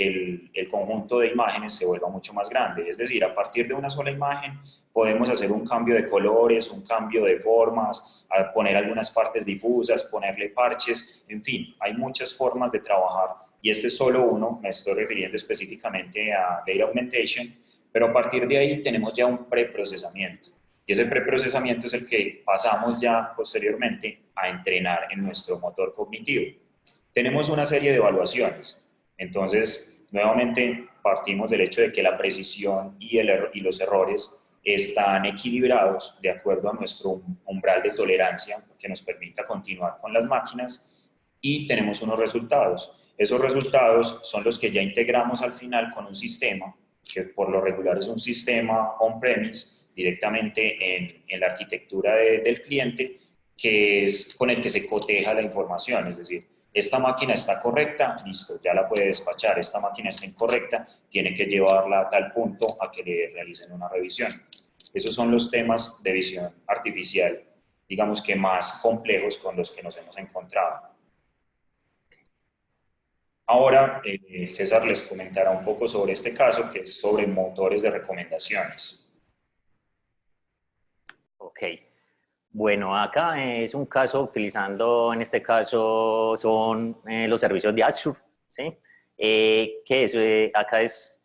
el conjunto de imágenes se vuelva mucho más grande. Es decir, a partir de una sola imagen podemos hacer un cambio de colores, un cambio de formas, poner algunas partes difusas, ponerle parches, en fin, hay muchas formas de trabajar, y este es solo uno. Me estoy refiriendo específicamente a Data Augmentation, pero a partir de ahí tenemos ya un preprocesamiento, y ese preprocesamiento es el que pasamos ya posteriormente a entrenar en nuestro motor cognitivo. Tenemos una serie de evaluaciones. Entonces, nuevamente partimos del hecho de que la precisión y los errores están equilibrados de acuerdo a nuestro umbral de tolerancia que nos permita continuar con las máquinas, y tenemos unos resultados. Esos resultados son los que ya integramos al final con un sistema, que por lo regular es un sistema on-premise, directamente en la arquitectura del cliente, que es con el que se coteja la información. Es decir, esta máquina está correcta, listo, ya la puede despachar. Esta máquina está incorrecta, tiene que llevarla a tal punto a que le realicen una revisión. Esos son los temas de visión artificial, digamos que más complejos con los que nos hemos encontrado. Ahora, César les comentará un poco sobre este caso, que es sobre motores de recomendaciones. Ok. Bueno, acá es un caso utilizando, en este caso, son los servicios de Azure, ¿sí? ¿Qué es? Acá es,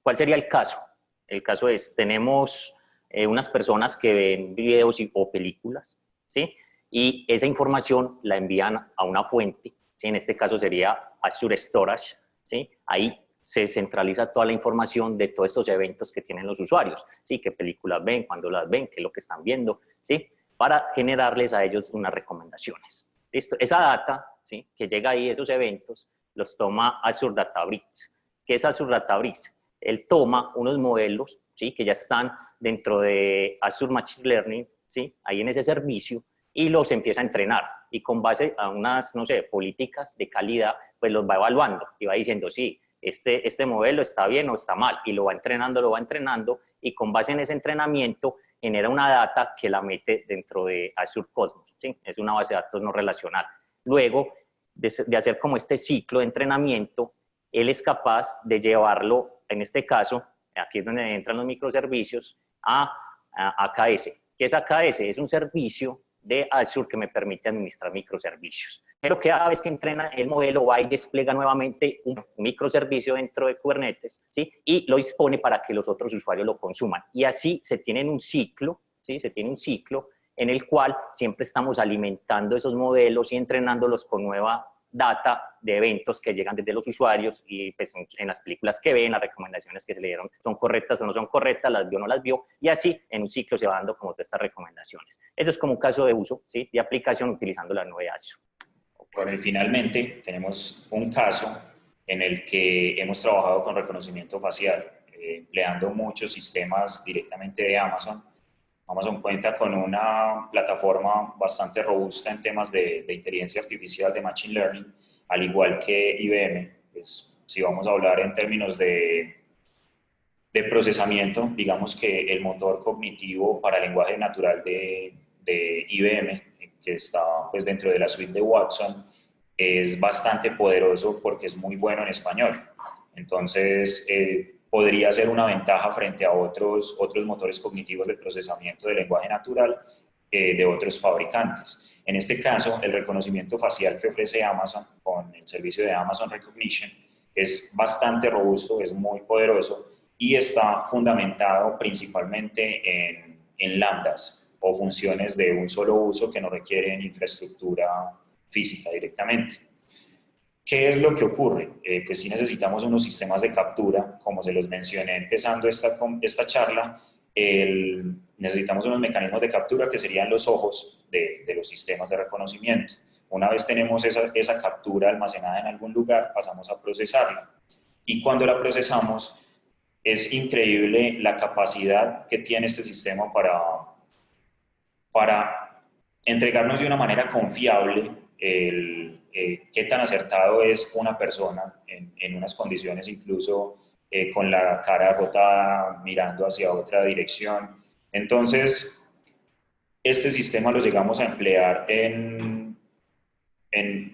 ¿cuál sería el caso? El caso es, tenemos unas personas que ven videos o películas, ¿sí? Y esa información la envían a una fuente, ¿sí? En este caso sería Azure Storage, ¿sí? Ahí se centraliza toda la información de todos estos eventos que tienen los usuarios, ¿sí? Qué películas ven, cuándo las ven, qué es lo que están viendo, ¿sí? Para generarles a ellos unas recomendaciones. ¿Listo? Esa data, ¿sí? Que llega ahí, esos eventos, los toma Azure Databricks. ¿Qué es Azure Databricks? Él toma unos modelos, ¿sí? Que ya están dentro de Azure Machine Learning, ¿sí? Ahí en ese servicio, y los empieza a entrenar. Y con base a unas, no sé, políticas de calidad, pues los va evaluando y va diciendo, sí, este modelo está bien o está mal, y lo va entrenando, y con base en ese entrenamiento genera una data que la mete dentro de Azure Cosmos, ¿sí? Es una base de datos no relacional. Luego de hacer como este ciclo de entrenamiento, él es capaz de llevarlo, en este caso, aquí es donde entran los microservicios, a AKS. ¿Qué es AKS? Es un servicio de Azure que me permite administrar microservicios. Pero cada vez que entrena el modelo va y despliega nuevamente un microservicio dentro de Kubernetes, ¿sí? Y lo dispone para que los otros usuarios lo consuman. Y así se tiene un ciclo, ¿sí? Se tiene un ciclo en el cual siempre estamos alimentando esos modelos y entrenándolos con nueva data de eventos que llegan desde los usuarios, y pues en las películas que ven, las recomendaciones que se le dieron son correctas o no son correctas, las vio o no las vio, y así en un ciclo se va dando como todas estas recomendaciones. Eso es como un caso de uso, ¿sí? De aplicación utilizando la nube Azure. Bueno, y finalmente tenemos un caso en el que hemos trabajado con reconocimiento facial, empleando muchos sistemas directamente de Amazon. Amazon cuenta con una plataforma bastante robusta en temas de inteligencia artificial, de Machine Learning, al igual que IBM. Pues, si vamos a hablar en términos de procesamiento, digamos que el motor cognitivo para lenguaje natural de IBM, que está pues, dentro de la suite de Watson, es bastante poderoso porque es muy bueno en español. Entonces, podría ser una ventaja frente a otros motores cognitivos de procesamiento de lenguaje natural de otros fabricantes. En este caso, el reconocimiento facial que ofrece Amazon con el servicio de Amazon Recognition es bastante robusto, es muy poderoso y está fundamentado principalmente en lambdas o funciones de un solo uso que no requieren infraestructura física directamente. ¿Qué es lo que ocurre? Pues sí necesitamos unos sistemas de captura, como se los mencioné empezando esta charla, necesitamos unos mecanismos de captura que serían los ojos de los sistemas de reconocimiento. Una vez tenemos esa captura almacenada en algún lugar, pasamos a procesarla. Y cuando la procesamos, es increíble la capacidad que tiene este sistema para entregarnos de una manera confiable qué tan acertado es una persona en unas condiciones incluso con la cara rotada, mirando hacia otra dirección. Entonces, este sistema lo llegamos a emplear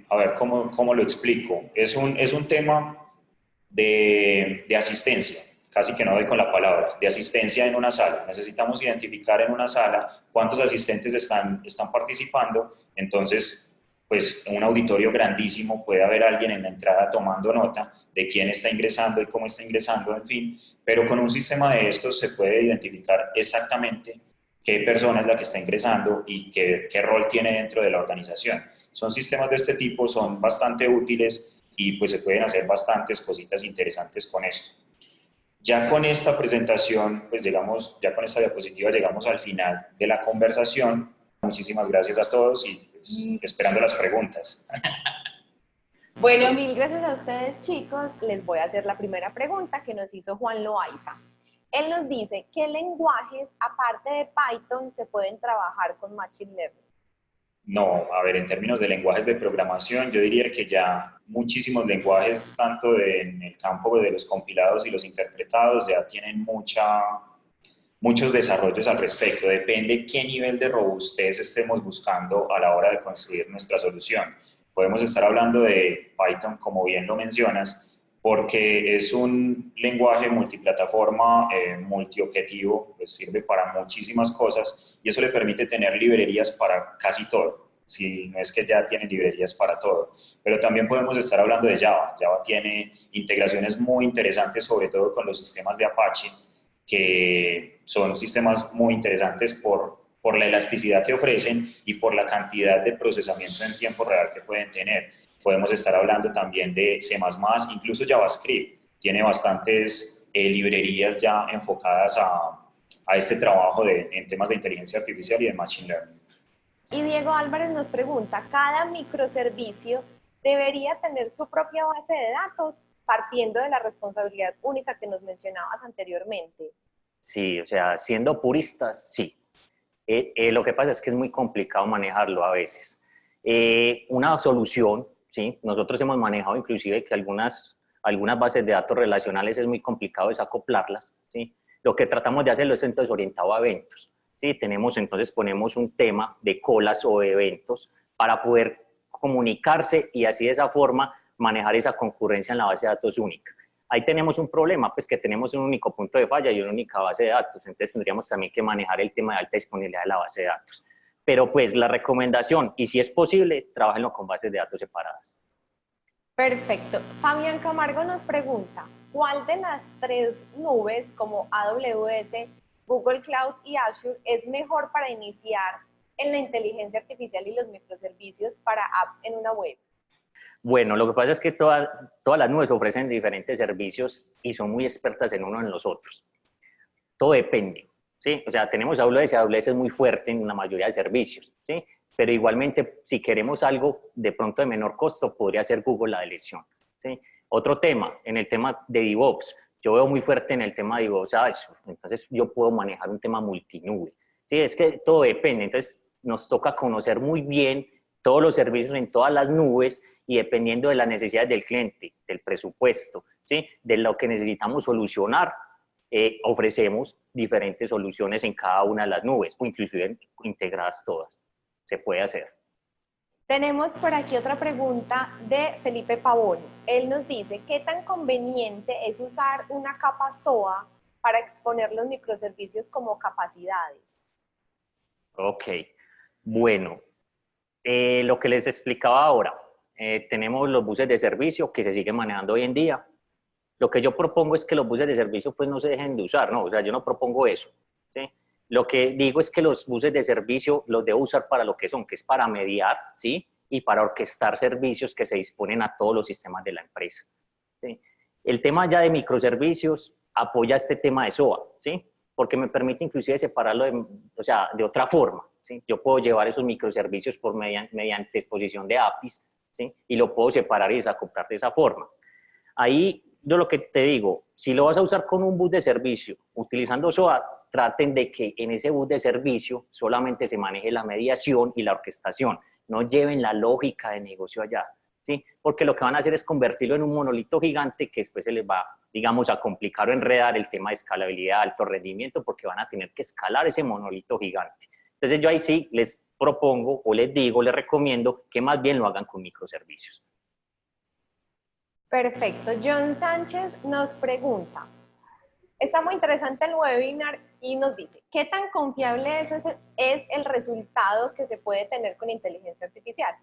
a ver, ¿cómo lo explico? Es un tema de asistencia, casi que no doy con la palabra, de asistencia en una sala. Necesitamos identificar en una sala cuántos asistentes están participando, entonces pues en un auditorio grandísimo puede haber alguien en la entrada tomando nota de quién está ingresando y cómo está ingresando, en fin, pero con un sistema de estos se puede identificar exactamente qué persona es la que está ingresando y qué rol tiene dentro de la organización. Son sistemas de este tipo, son bastante útiles y pues se pueden hacer bastantes cositas interesantes con esto. Ya con esta presentación, pues llegamos, ya con esta diapositiva llegamos al final de la conversación. Muchísimas gracias a todos y pues, esperando las preguntas. Bueno, mil gracias a ustedes, chicos. Les voy a hacer la primera pregunta que nos hizo Juan Loaiza. Él nos dice, ¿qué lenguajes, aparte de Python, se pueden trabajar con Machine Learning? No, a ver, en términos de lenguajes de programación, yo diría que ya muchísimos lenguajes, tanto en el campo de los compilados y los interpretados, ya tienen muchos desarrollos al respecto. Depende qué nivel de robustez estemos buscando a la hora de construir nuestra solución. Podemos estar hablando de Python, como bien lo mencionas, porque es un lenguaje multiplataforma, multiobjetivo, pues sirve para muchísimas cosas y eso le permite tener librerías para casi todo, si no es que ya tiene librerías para todo. Pero también podemos estar hablando de Java. Java tiene integraciones muy interesantes, sobre todo con los sistemas de Apache, que son sistemas muy interesantes por la elasticidad que ofrecen y por la cantidad de procesamiento en tiempo real que pueden tener. Podemos estar hablando también de C++, incluso JavaScript. Tiene bastantes librerías ya enfocadas a este trabajo en temas de inteligencia artificial y de Machine Learning. Y Diego Álvarez nos pregunta, ¿cada microservicio debería tener su propia base de datos partiendo de la responsabilidad única que nos mencionabas anteriormente? Sí, o sea, siendo puristas, sí. Lo que pasa es que es muy complicado manejarlo a veces. Una solución, ¿sí? Nosotros hemos manejado inclusive que algunas bases de datos relacionales es muy complicado desacoplarlas, ¿sí? Lo que tratamos de hacerlo es entonces orientado a eventos, ¿sí? Ponemos un tema de colas o de eventos para poder comunicarse y así de esa forma manejar esa concurrencia en la base de datos única. Ahí tenemos un problema, pues que tenemos un único punto de falla y una única base de datos, entonces tendríamos también que manejar el tema de alta disponibilidad de la base de datos. Pero pues la recomendación, y si es posible, trabajenlo con bases de datos separadas. Perfecto. Fabián Camargo nos pregunta, ¿cuál de las tres nubes como AWS, Google Cloud y Azure es mejor para iniciar en la inteligencia artificial y los microservicios para apps en una web? Bueno, lo que pasa es que todas las nubes ofrecen diferentes servicios y son muy expertas en uno en los otros. Todo depende, ¿sí? O sea, tenemos AWS, AWS es muy fuerte en la mayoría de servicios, ¿sí? Pero igualmente, si queremos algo de pronto de menor costo, podría ser Google la elección, ¿sí? Otro tema, en el tema de DevOps, yo veo muy fuerte en el tema de DevOps Azure, entonces yo puedo manejar un tema multinube, ¿sí? Es que todo depende, entonces nos toca conocer muy bien todos los servicios en todas las nubes y dependiendo de las necesidades del cliente, del presupuesto, ¿sí? De lo que necesitamos solucionar, ofrecemos diferentes soluciones en cada una de las nubes o inclusive integradas todas. Se puede hacer. Tenemos por aquí otra pregunta de Felipe Pavón. Él nos dice, ¿qué tan conveniente es usar una capa SOA para exponer los microservicios como capacidades? Ok, bueno, lo que les explicaba ahora, tenemos los buses de servicio que se siguen manejando hoy en día. Lo que yo propongo es que los buses de servicio pues no se dejen de usar, ¿no? O sea, yo no propongo eso, ¿sí? Lo que digo es que los buses de servicio los debo usar para lo que son, que es para mediar, ¿sí? Y para orquestar servicios que se disponen a todos los sistemas de la empresa, ¿sí? El tema ya de microservicios apoya este tema de SOA, ¿sí? Porque me permite inclusive separarlo o sea, de otra forma, ¿sí? Yo puedo llevar esos microservicios mediante exposición de APIs, ¿sí? Y lo puedo separar y desacoplar de esa forma. Ahí yo lo que te digo, si lo vas a usar con un bus de servicio utilizando SOA, traten de que en ese bus de servicio solamente se maneje la mediación y la orquestación, no lleven la lógica de negocio allá, ¿sí? Porque lo que van a hacer es convertirlo en un monolito gigante que después se les va, digamos, a complicar o enredar el tema de escalabilidad, alto rendimiento, porque van a tener que escalar ese monolito gigante. Entonces yo ahí sí les propongo o les digo, les recomiendo que más bien lo hagan con microservicios. Perfecto. John Sánchez nos pregunta, está muy interesante el webinar y nos dice, ¿qué tan confiable es el resultado que se puede tener con inteligencia artificial?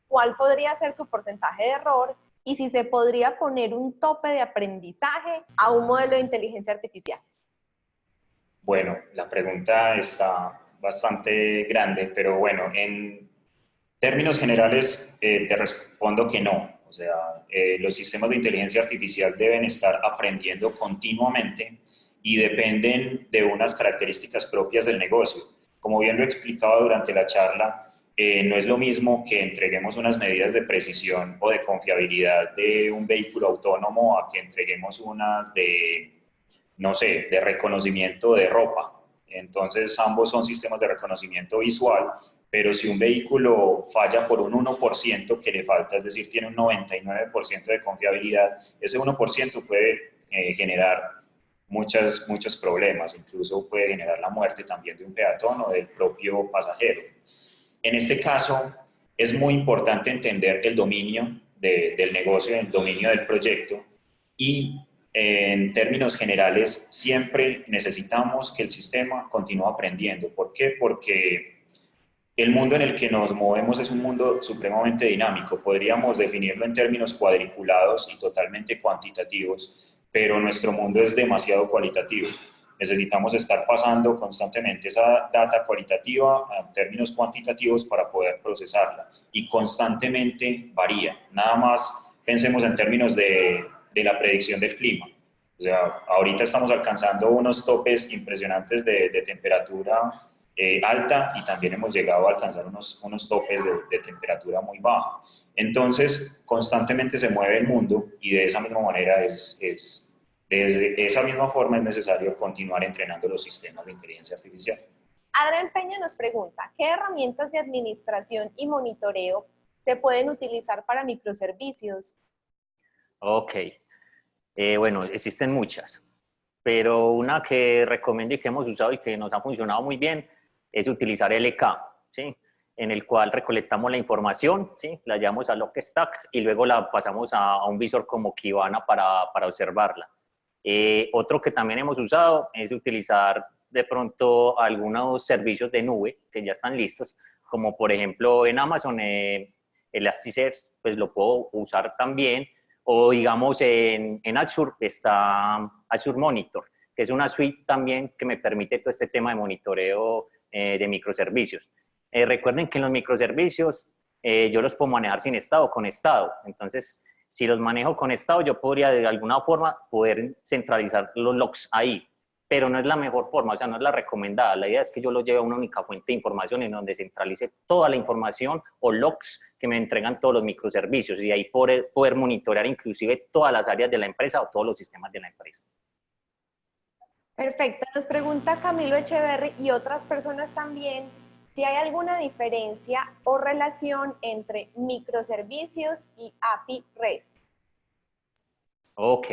¿Cuál podría ser su porcentaje de error? Y si se podría poner un tope de aprendizaje a un modelo de inteligencia artificial. Bueno, la pregunta está bastante grande, pero bueno, en términos generales te respondo que no. O sea, los sistemas de inteligencia artificial deben estar aprendiendo continuamente y dependen de unas características propias del negocio. Como bien lo explicaba durante la charla, no es lo mismo que entreguemos unas medidas de precisión o de confiabilidad de un vehículo autónomo a que entreguemos unas de, no sé, de reconocimiento de ropa. Entonces, ambos son sistemas de reconocimiento visual, pero si un vehículo falla por un 1% que le falta, es decir, tiene un 99% de confiabilidad, ese 1% puede generar muchos problemas, incluso puede generar la muerte también de un peatón o del propio pasajero. En este caso, es muy importante entender el dominio del negocio, el dominio del proyecto y en términos generales siempre necesitamos que el sistema continúe aprendiendo. ¿Por qué? Porque el mundo en el que nos movemos es un mundo supremamente dinámico. Podríamos definirlo en términos cuadriculados y totalmente cuantitativos, pero nuestro mundo es demasiado cualitativo. Necesitamos estar pasando constantemente esa data cualitativa a términos cuantitativos para poder procesarla y constantemente varía. Nada más pensemos en términos de la predicción del clima. O sea, ahorita estamos alcanzando unos topes impresionantes de temperatura alta y también hemos llegado a alcanzar unos topes de temperatura muy baja. Entonces, constantemente se mueve el mundo y de esa misma manera de esa misma forma es necesario continuar entrenando los sistemas de inteligencia artificial. Adrián Peña nos pregunta, ¿qué herramientas de administración y monitoreo se pueden utilizar para microservicios? Ok, bueno, existen muchas, pero una que recomiendo y que hemos usado y que nos ha funcionado muy bien es utilizar LK, ¿sí? En el cual recolectamos la información, ¿sí? La llevamos a Logstack y luego la pasamos a un visor como Kibana para observarla. Otro que también hemos usado es utilizar de pronto algunos servicios de nube que ya están listos, como por ejemplo en Amazon, Elasticsearch, pues lo puedo usar también, o digamos en Azure está Azure Monitor, que es una suite también que me permite todo este tema de monitoreo de microservicios. Recuerden que en los microservicios yo los puedo manejar sin estado o con estado, entonces si los manejo con estado yo podría de alguna forma poder centralizar los logs ahí, pero no es la mejor forma, o sea, no es la recomendada. La idea es que yo lo lleve a una única fuente de información en donde centralice toda la información o logs que me entregan todos los microservicios y ahí poder monitorear inclusive todas las áreas de la empresa o todos los sistemas de la empresa. Perfecto. Nos pregunta Camilo Echeverry y otras personas también si hay alguna diferencia o relación entre microservicios y API REST. Ok,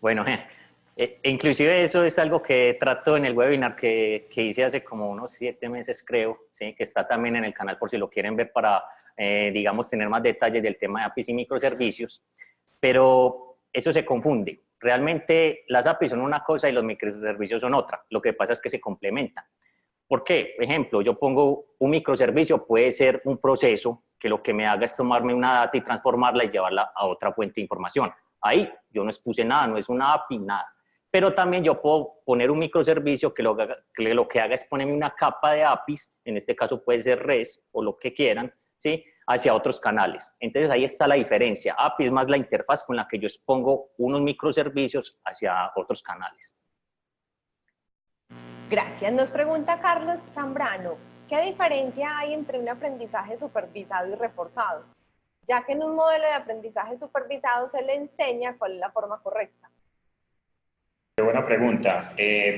bueno, inclusive eso es algo que trato en el webinar que hice hace como unos 7 meses creo, ¿sí? Que está también en el canal por si lo quieren ver para digamos, tener más detalles del tema de APIs y microservicios, pero eso se confunde. Realmente las APIs son una cosa y los microservicios son otra. Lo que pasa es que se complementan. ¿Por qué? Por ejemplo, yo pongo un microservicio, puede ser un proceso que lo que me haga es tomarme una data y transformarla y llevarla a otra fuente de información. Ahí yo no expuse nada, no es una API, nada. Pero también yo puedo poner un microservicio que lo que haga es ponerme una capa de APIs, en este caso puede ser REST o lo que quieran, ¿sí? Hacia otros canales. Entonces ahí está la diferencia. API es más la interfaz con la que yo expongo unos microservicios hacia otros canales. Gracias. Nos pregunta Carlos Zambrano, ¿qué diferencia hay entre un aprendizaje supervisado y reforzado? Ya que en un modelo de aprendizaje supervisado se le enseña cuál es la forma correcta. Qué buena pregunta,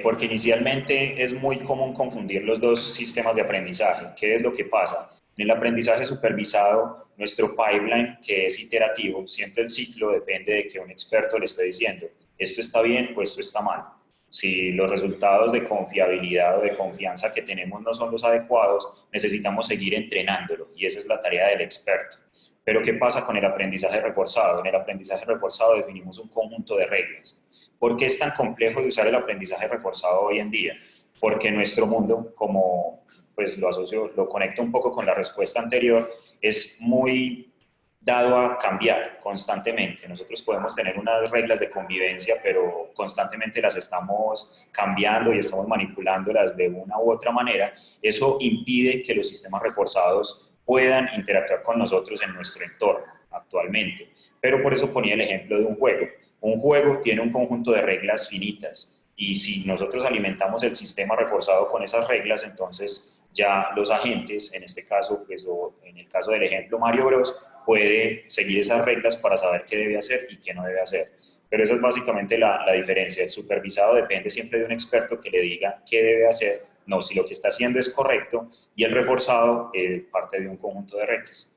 porque inicialmente es muy común confundir los dos sistemas de aprendizaje. ¿Qué es lo que pasa? En el aprendizaje supervisado, nuestro pipeline, que es iterativo, siempre el ciclo depende de que un experto le esté diciendo, esto está bien o esto está mal. Si los resultados de confiabilidad o de confianza que tenemos no son los adecuados, necesitamos seguir entrenándolo y esa es la tarea del experto. Pero ¿qué pasa con el aprendizaje reforzado? En el aprendizaje reforzado definimos un conjunto de reglas. ¿Por qué es tan complejo de usar el aprendizaje reforzado hoy en día? Porque nuestro mundo, como pues lo conecto un poco con la respuesta anterior, es muy dado a cambiar constantemente. Nosotros podemos tener unas reglas de convivencia, pero constantemente las estamos cambiando y estamos manipulándolas de una u otra manera. Eso impide que los sistemas reforzados puedan interactuar con nosotros en nuestro entorno actualmente. Pero por eso ponía el ejemplo de un juego. Un juego tiene un conjunto de reglas finitas y si nosotros alimentamos el sistema reforzado con esas reglas, entonces ya los agentes, en este caso, pues, o en el caso del ejemplo Mario Bros, puede seguir esas reglas para saber qué debe hacer y qué no debe hacer. Pero esa es básicamente la diferencia. El supervisado depende siempre de un experto que le diga qué debe hacer, no si lo que está haciendo es correcto, y el reforzado parte de un conjunto de reglas.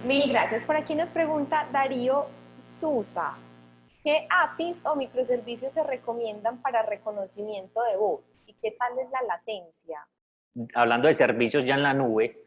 Mil gracias. Por aquí nos pregunta Darío Susa, ¿qué APIs o microservicios se recomiendan para reconocimiento de voz? ¿Y qué tal es la latencia? Hablando de servicios ya en la nube,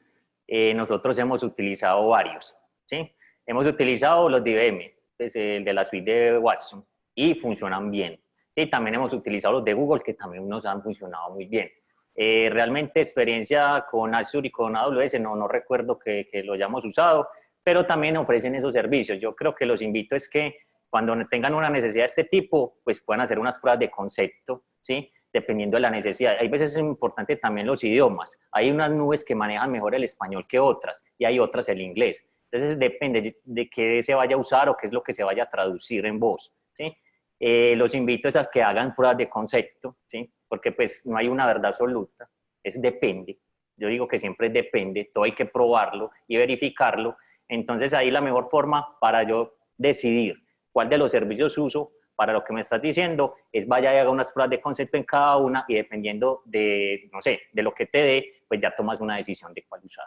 nosotros hemos utilizado varios, ¿sí? Hemos utilizado los de IBM, pues, el de la suite de Watson, y funcionan bien. Sí, también hemos utilizado los de Google, que también nos han funcionado muy bien. Realmente experiencia con Azure y con AWS, no recuerdo que lo hayamos usado, pero también ofrecen esos servicios. Yo creo que los invito es que cuando tengan una necesidad de este tipo, pues puedan hacer unas pruebas de concepto, ¿sí? Dependiendo de la necesidad. Hay veces es importante también los idiomas. Hay unas nubes que manejan mejor el español que otras y hay otras el inglés. Entonces depende de qué se vaya a usar o qué es lo que se vaya a traducir en voz, ¿sí? Los invito a que hagan pruebas de concepto, ¿sí? Porque pues no hay una verdad absoluta, es depende. Yo digo que siempre depende, todo hay que probarlo y verificarlo. Entonces ahí la mejor forma para yo decidir cuál de los servicios uso para lo que me estás diciendo es vaya y haga unas pruebas de concepto en cada una y dependiendo de, no sé, de lo que te dé, pues ya tomas una decisión de cuál usar.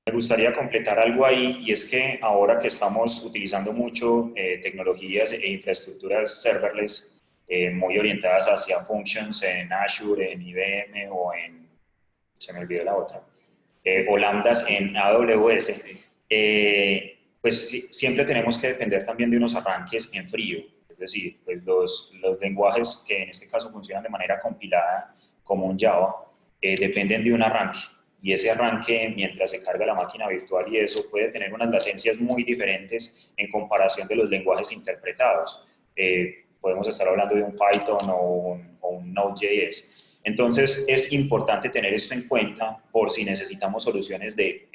Me gustaría completar algo ahí y es que ahora que estamos utilizando mucho tecnologías e infraestructuras serverless muy orientadas hacia functions en Azure, en IBM o en, se me olvidó la otra, o lambdas en AWS, pues siempre tenemos que depender también de unos arranques en frío. Es decir, pues los lenguajes que en este caso funcionan de manera compilada, como un Java, dependen de un arranque. Y ese arranque, mientras se carga la máquina virtual y eso, puede tener unas latencias muy diferentes en comparación de los lenguajes interpretados. Podemos estar hablando de un Python o un Node.js. Entonces, es importante tener esto en cuenta por si necesitamos soluciones de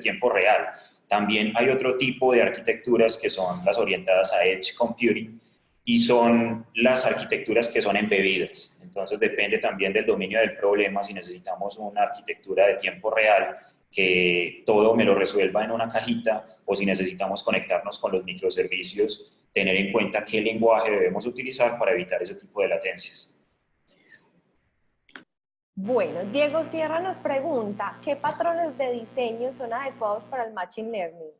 tiempo real. También hay otro tipo de arquitecturas que son las orientadas a Edge Computing y son las arquitecturas que son embebidas. Entonces depende también del dominio del problema, si necesitamos una arquitectura de tiempo real que todo me lo resuelva en una cajita o si necesitamos conectarnos con los microservicios, tener en cuenta qué lenguaje debemos utilizar para evitar ese tipo de latencias. Bueno, Diego Sierra nos pregunta, ¿qué patrones de diseño son adecuados para el Machine Learning?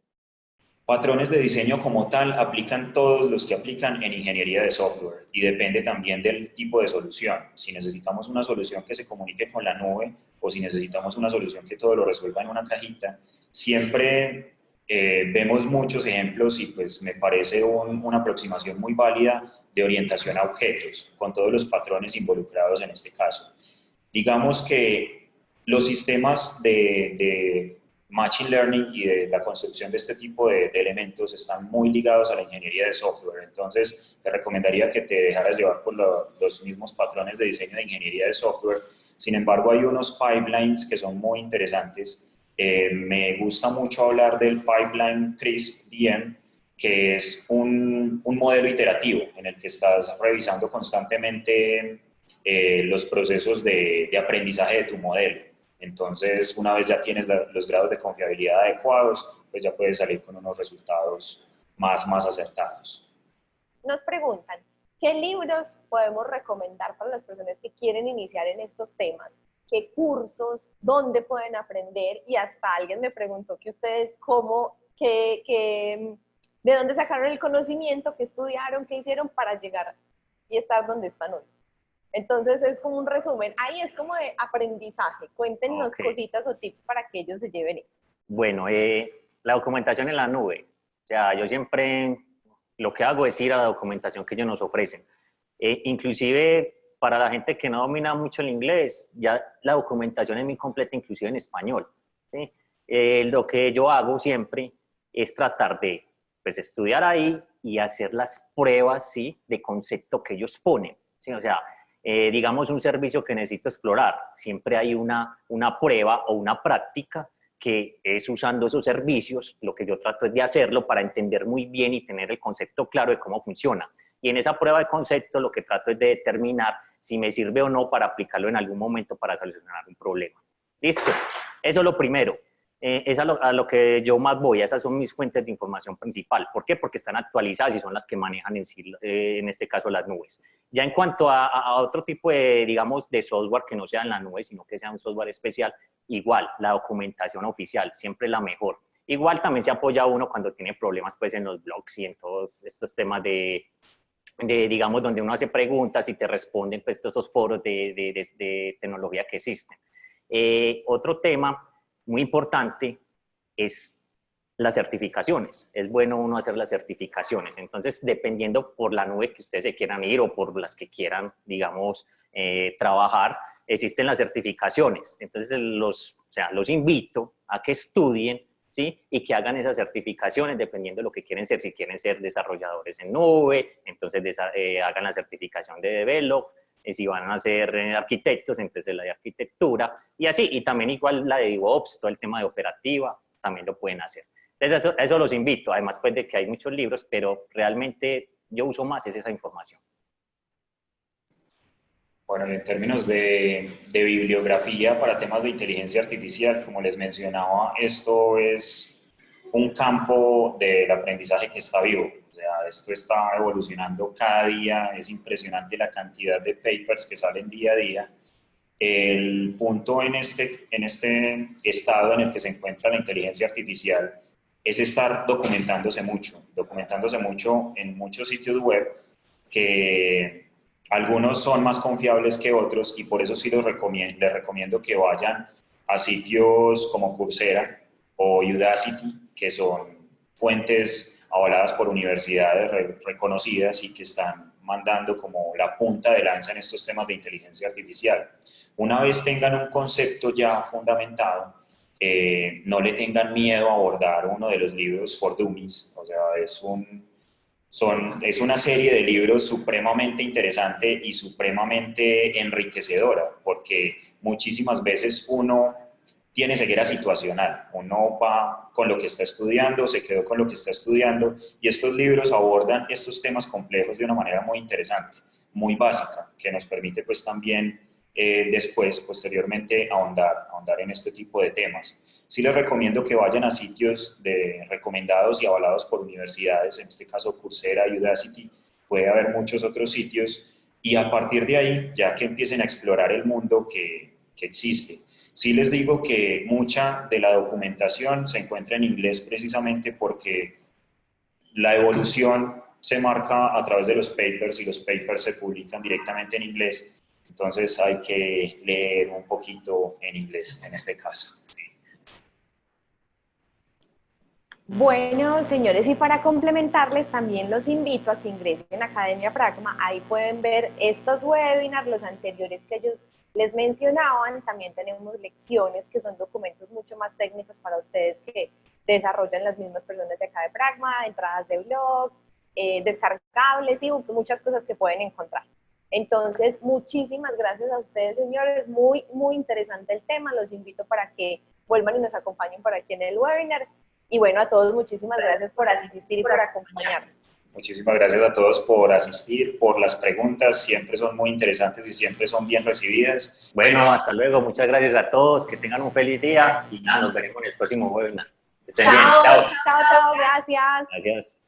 Patrones de diseño como tal aplican todos los que aplican en ingeniería de software y depende también del tipo de solución. Si necesitamos una solución que se comunique con la nube, o si necesitamos una solución que todo lo resuelva en una cajita, siempre vemos muchos ejemplos y pues me parece una aproximación muy válida de orientación a objetos, con todos los patrones involucrados en este caso. Digamos que los sistemas de Machine Learning y de la construcción de este tipo de elementos están muy ligados a la ingeniería de software. Entonces, te recomendaría que te dejaras llevar por los mismos patrones de diseño de ingeniería de software. Sin embargo, hay unos pipelines que son muy interesantes. Me gusta mucho hablar del pipeline CRISP-DM, que es un modelo iterativo en el que estás revisando constantemente los procesos de aprendizaje de tu modelo. Entonces, una vez ya tienes los grados de confiabilidad adecuados, pues ya puedes salir con unos resultados más acertados. Nos preguntan, ¿qué libros podemos recomendar para las personas que quieren iniciar en estos temas? ¿Qué cursos? ¿Dónde pueden aprender? Y hasta alguien me preguntó que ustedes de dónde sacaron el conocimiento, qué estudiaron, qué hicieron para llegar y estar donde están hoy. Entonces es como un resumen, ahí es como de aprendizaje. Cuéntenos cositas o tips para que ellos se lleven eso. Bueno, la documentación en la nube. O sea, yo siempre lo que hago es ir a la documentación que ellos nos ofrecen. Inclusive para la gente que no domina mucho el inglés, ya la documentación es muy completa, inclusive en español, ¿sí? Lo que yo hago siempre es tratar de pues, estudiar ahí y hacer las pruebas, ¿sí?, de concepto que ellos ponen, ¿sí? O sea, digamos un servicio que necesito explorar, siempre hay una prueba o una práctica que es usando esos servicios, lo que yo trato es de hacerlo para entender muy bien y tener el concepto claro de cómo funciona. Y en esa prueba de concepto lo que trato es de determinar si me sirve o no para aplicarlo en algún momento para solucionar un problema. ¿Listo? Eso es lo primero. Es a lo que yo más voy, esas son mis fuentes de información principal. ¿Por qué? Porque están actualizadas y son las que manejan en este caso las nubes. Ya en cuanto a otro tipo de, digamos, de software que no sea en la nube, sino que sea un software especial, igual, la documentación oficial, siempre la mejor. Igual también se apoya uno cuando tiene problemas pues en los blogs y en todos estos temas digamos, donde uno hace preguntas y te responden pues todos esos foros de tecnología que existen. Otro tema muy importante es las certificaciones. Es bueno uno hacer las certificaciones. Entonces, dependiendo por la nube que ustedes se quieran ir o por las que quieran, digamos, trabajar, existen las certificaciones. Entonces, los invito a que estudien, ¿sí?, y que hagan esas certificaciones dependiendo de lo que quieren ser. Si quieren ser desarrolladores en nube, entonces hagan la certificación de Develop. Si van a ser arquitectos, entonces la de arquitectura, y así, y también igual la de DevOps, todo el tema de operativa, también lo pueden hacer. Entonces eso los invito, además pues de que hay muchos libros, pero realmente yo uso más esa información. Bueno, en términos de bibliografía para temas de inteligencia artificial, como les mencionaba, esto es un campo del aprendizaje que está vivo. O sea, esto está evolucionando cada día, es impresionante la cantidad de papers que salen día a día. El punto en este estado en el que se encuentra la inteligencia artificial es estar documentándose mucho en muchos sitios web que algunos son más confiables que otros y por eso sí les recomiendo que vayan a sitios como Coursera o Udacity, que son fuentes avaladas por universidades reconocidas y que están mandando como la punta de lanza en estos temas de inteligencia artificial. Una vez tengan un concepto ya fundamentado, no le tengan miedo a abordar uno de los libros for Dummies. O sea, es una serie de libros supremamente interesante y supremamente enriquecedora, porque muchísimas veces uno tiene ceguera situacional, uno va con lo que está estudiando, se quedó con lo que está estudiando, y estos libros abordan estos temas complejos de una manera muy interesante, muy básica, que nos permite pues también posteriormente ahondar en este tipo de temas. Sí les recomiendo que vayan a sitios recomendados y avalados por universidades, en este caso Coursera y Udacity, puede haber muchos otros sitios, y a partir de ahí ya que empiecen a explorar el mundo que existe. Sí les digo que mucha de la documentación se encuentra en inglés precisamente porque la evolución se marca a través de los papers y los papers se publican directamente en inglés. entonces hay que leer un poquito en inglés en este caso. Bueno, señores, y para complementarles, también los invito a que ingresen a Academia Pragma. Ahí pueden ver estos webinars, los anteriores que ellos les mencionaban. También tenemos lecciones que son documentos mucho más técnicos para ustedes que desarrollan las mismas personas de acá de Pragma, entradas de blog, descargables, ebooks, muchas cosas que pueden encontrar. Entonces, muchísimas gracias a ustedes, señores. Muy, muy interesante el tema. Los invito para que vuelvan y nos acompañen por aquí en el webinar. Y bueno, a todos muchísimas gracias por asistir y por acompañarnos. Muchísimas gracias a todos por asistir, por las preguntas, siempre son muy interesantes y siempre son bien recibidas. Bueno, hasta luego, muchas gracias a todos, que tengan un feliz día y nada, nos veremos en el próximo webinar. Que estén bien, Chao, chao. chao, chao, gracias. Gracias.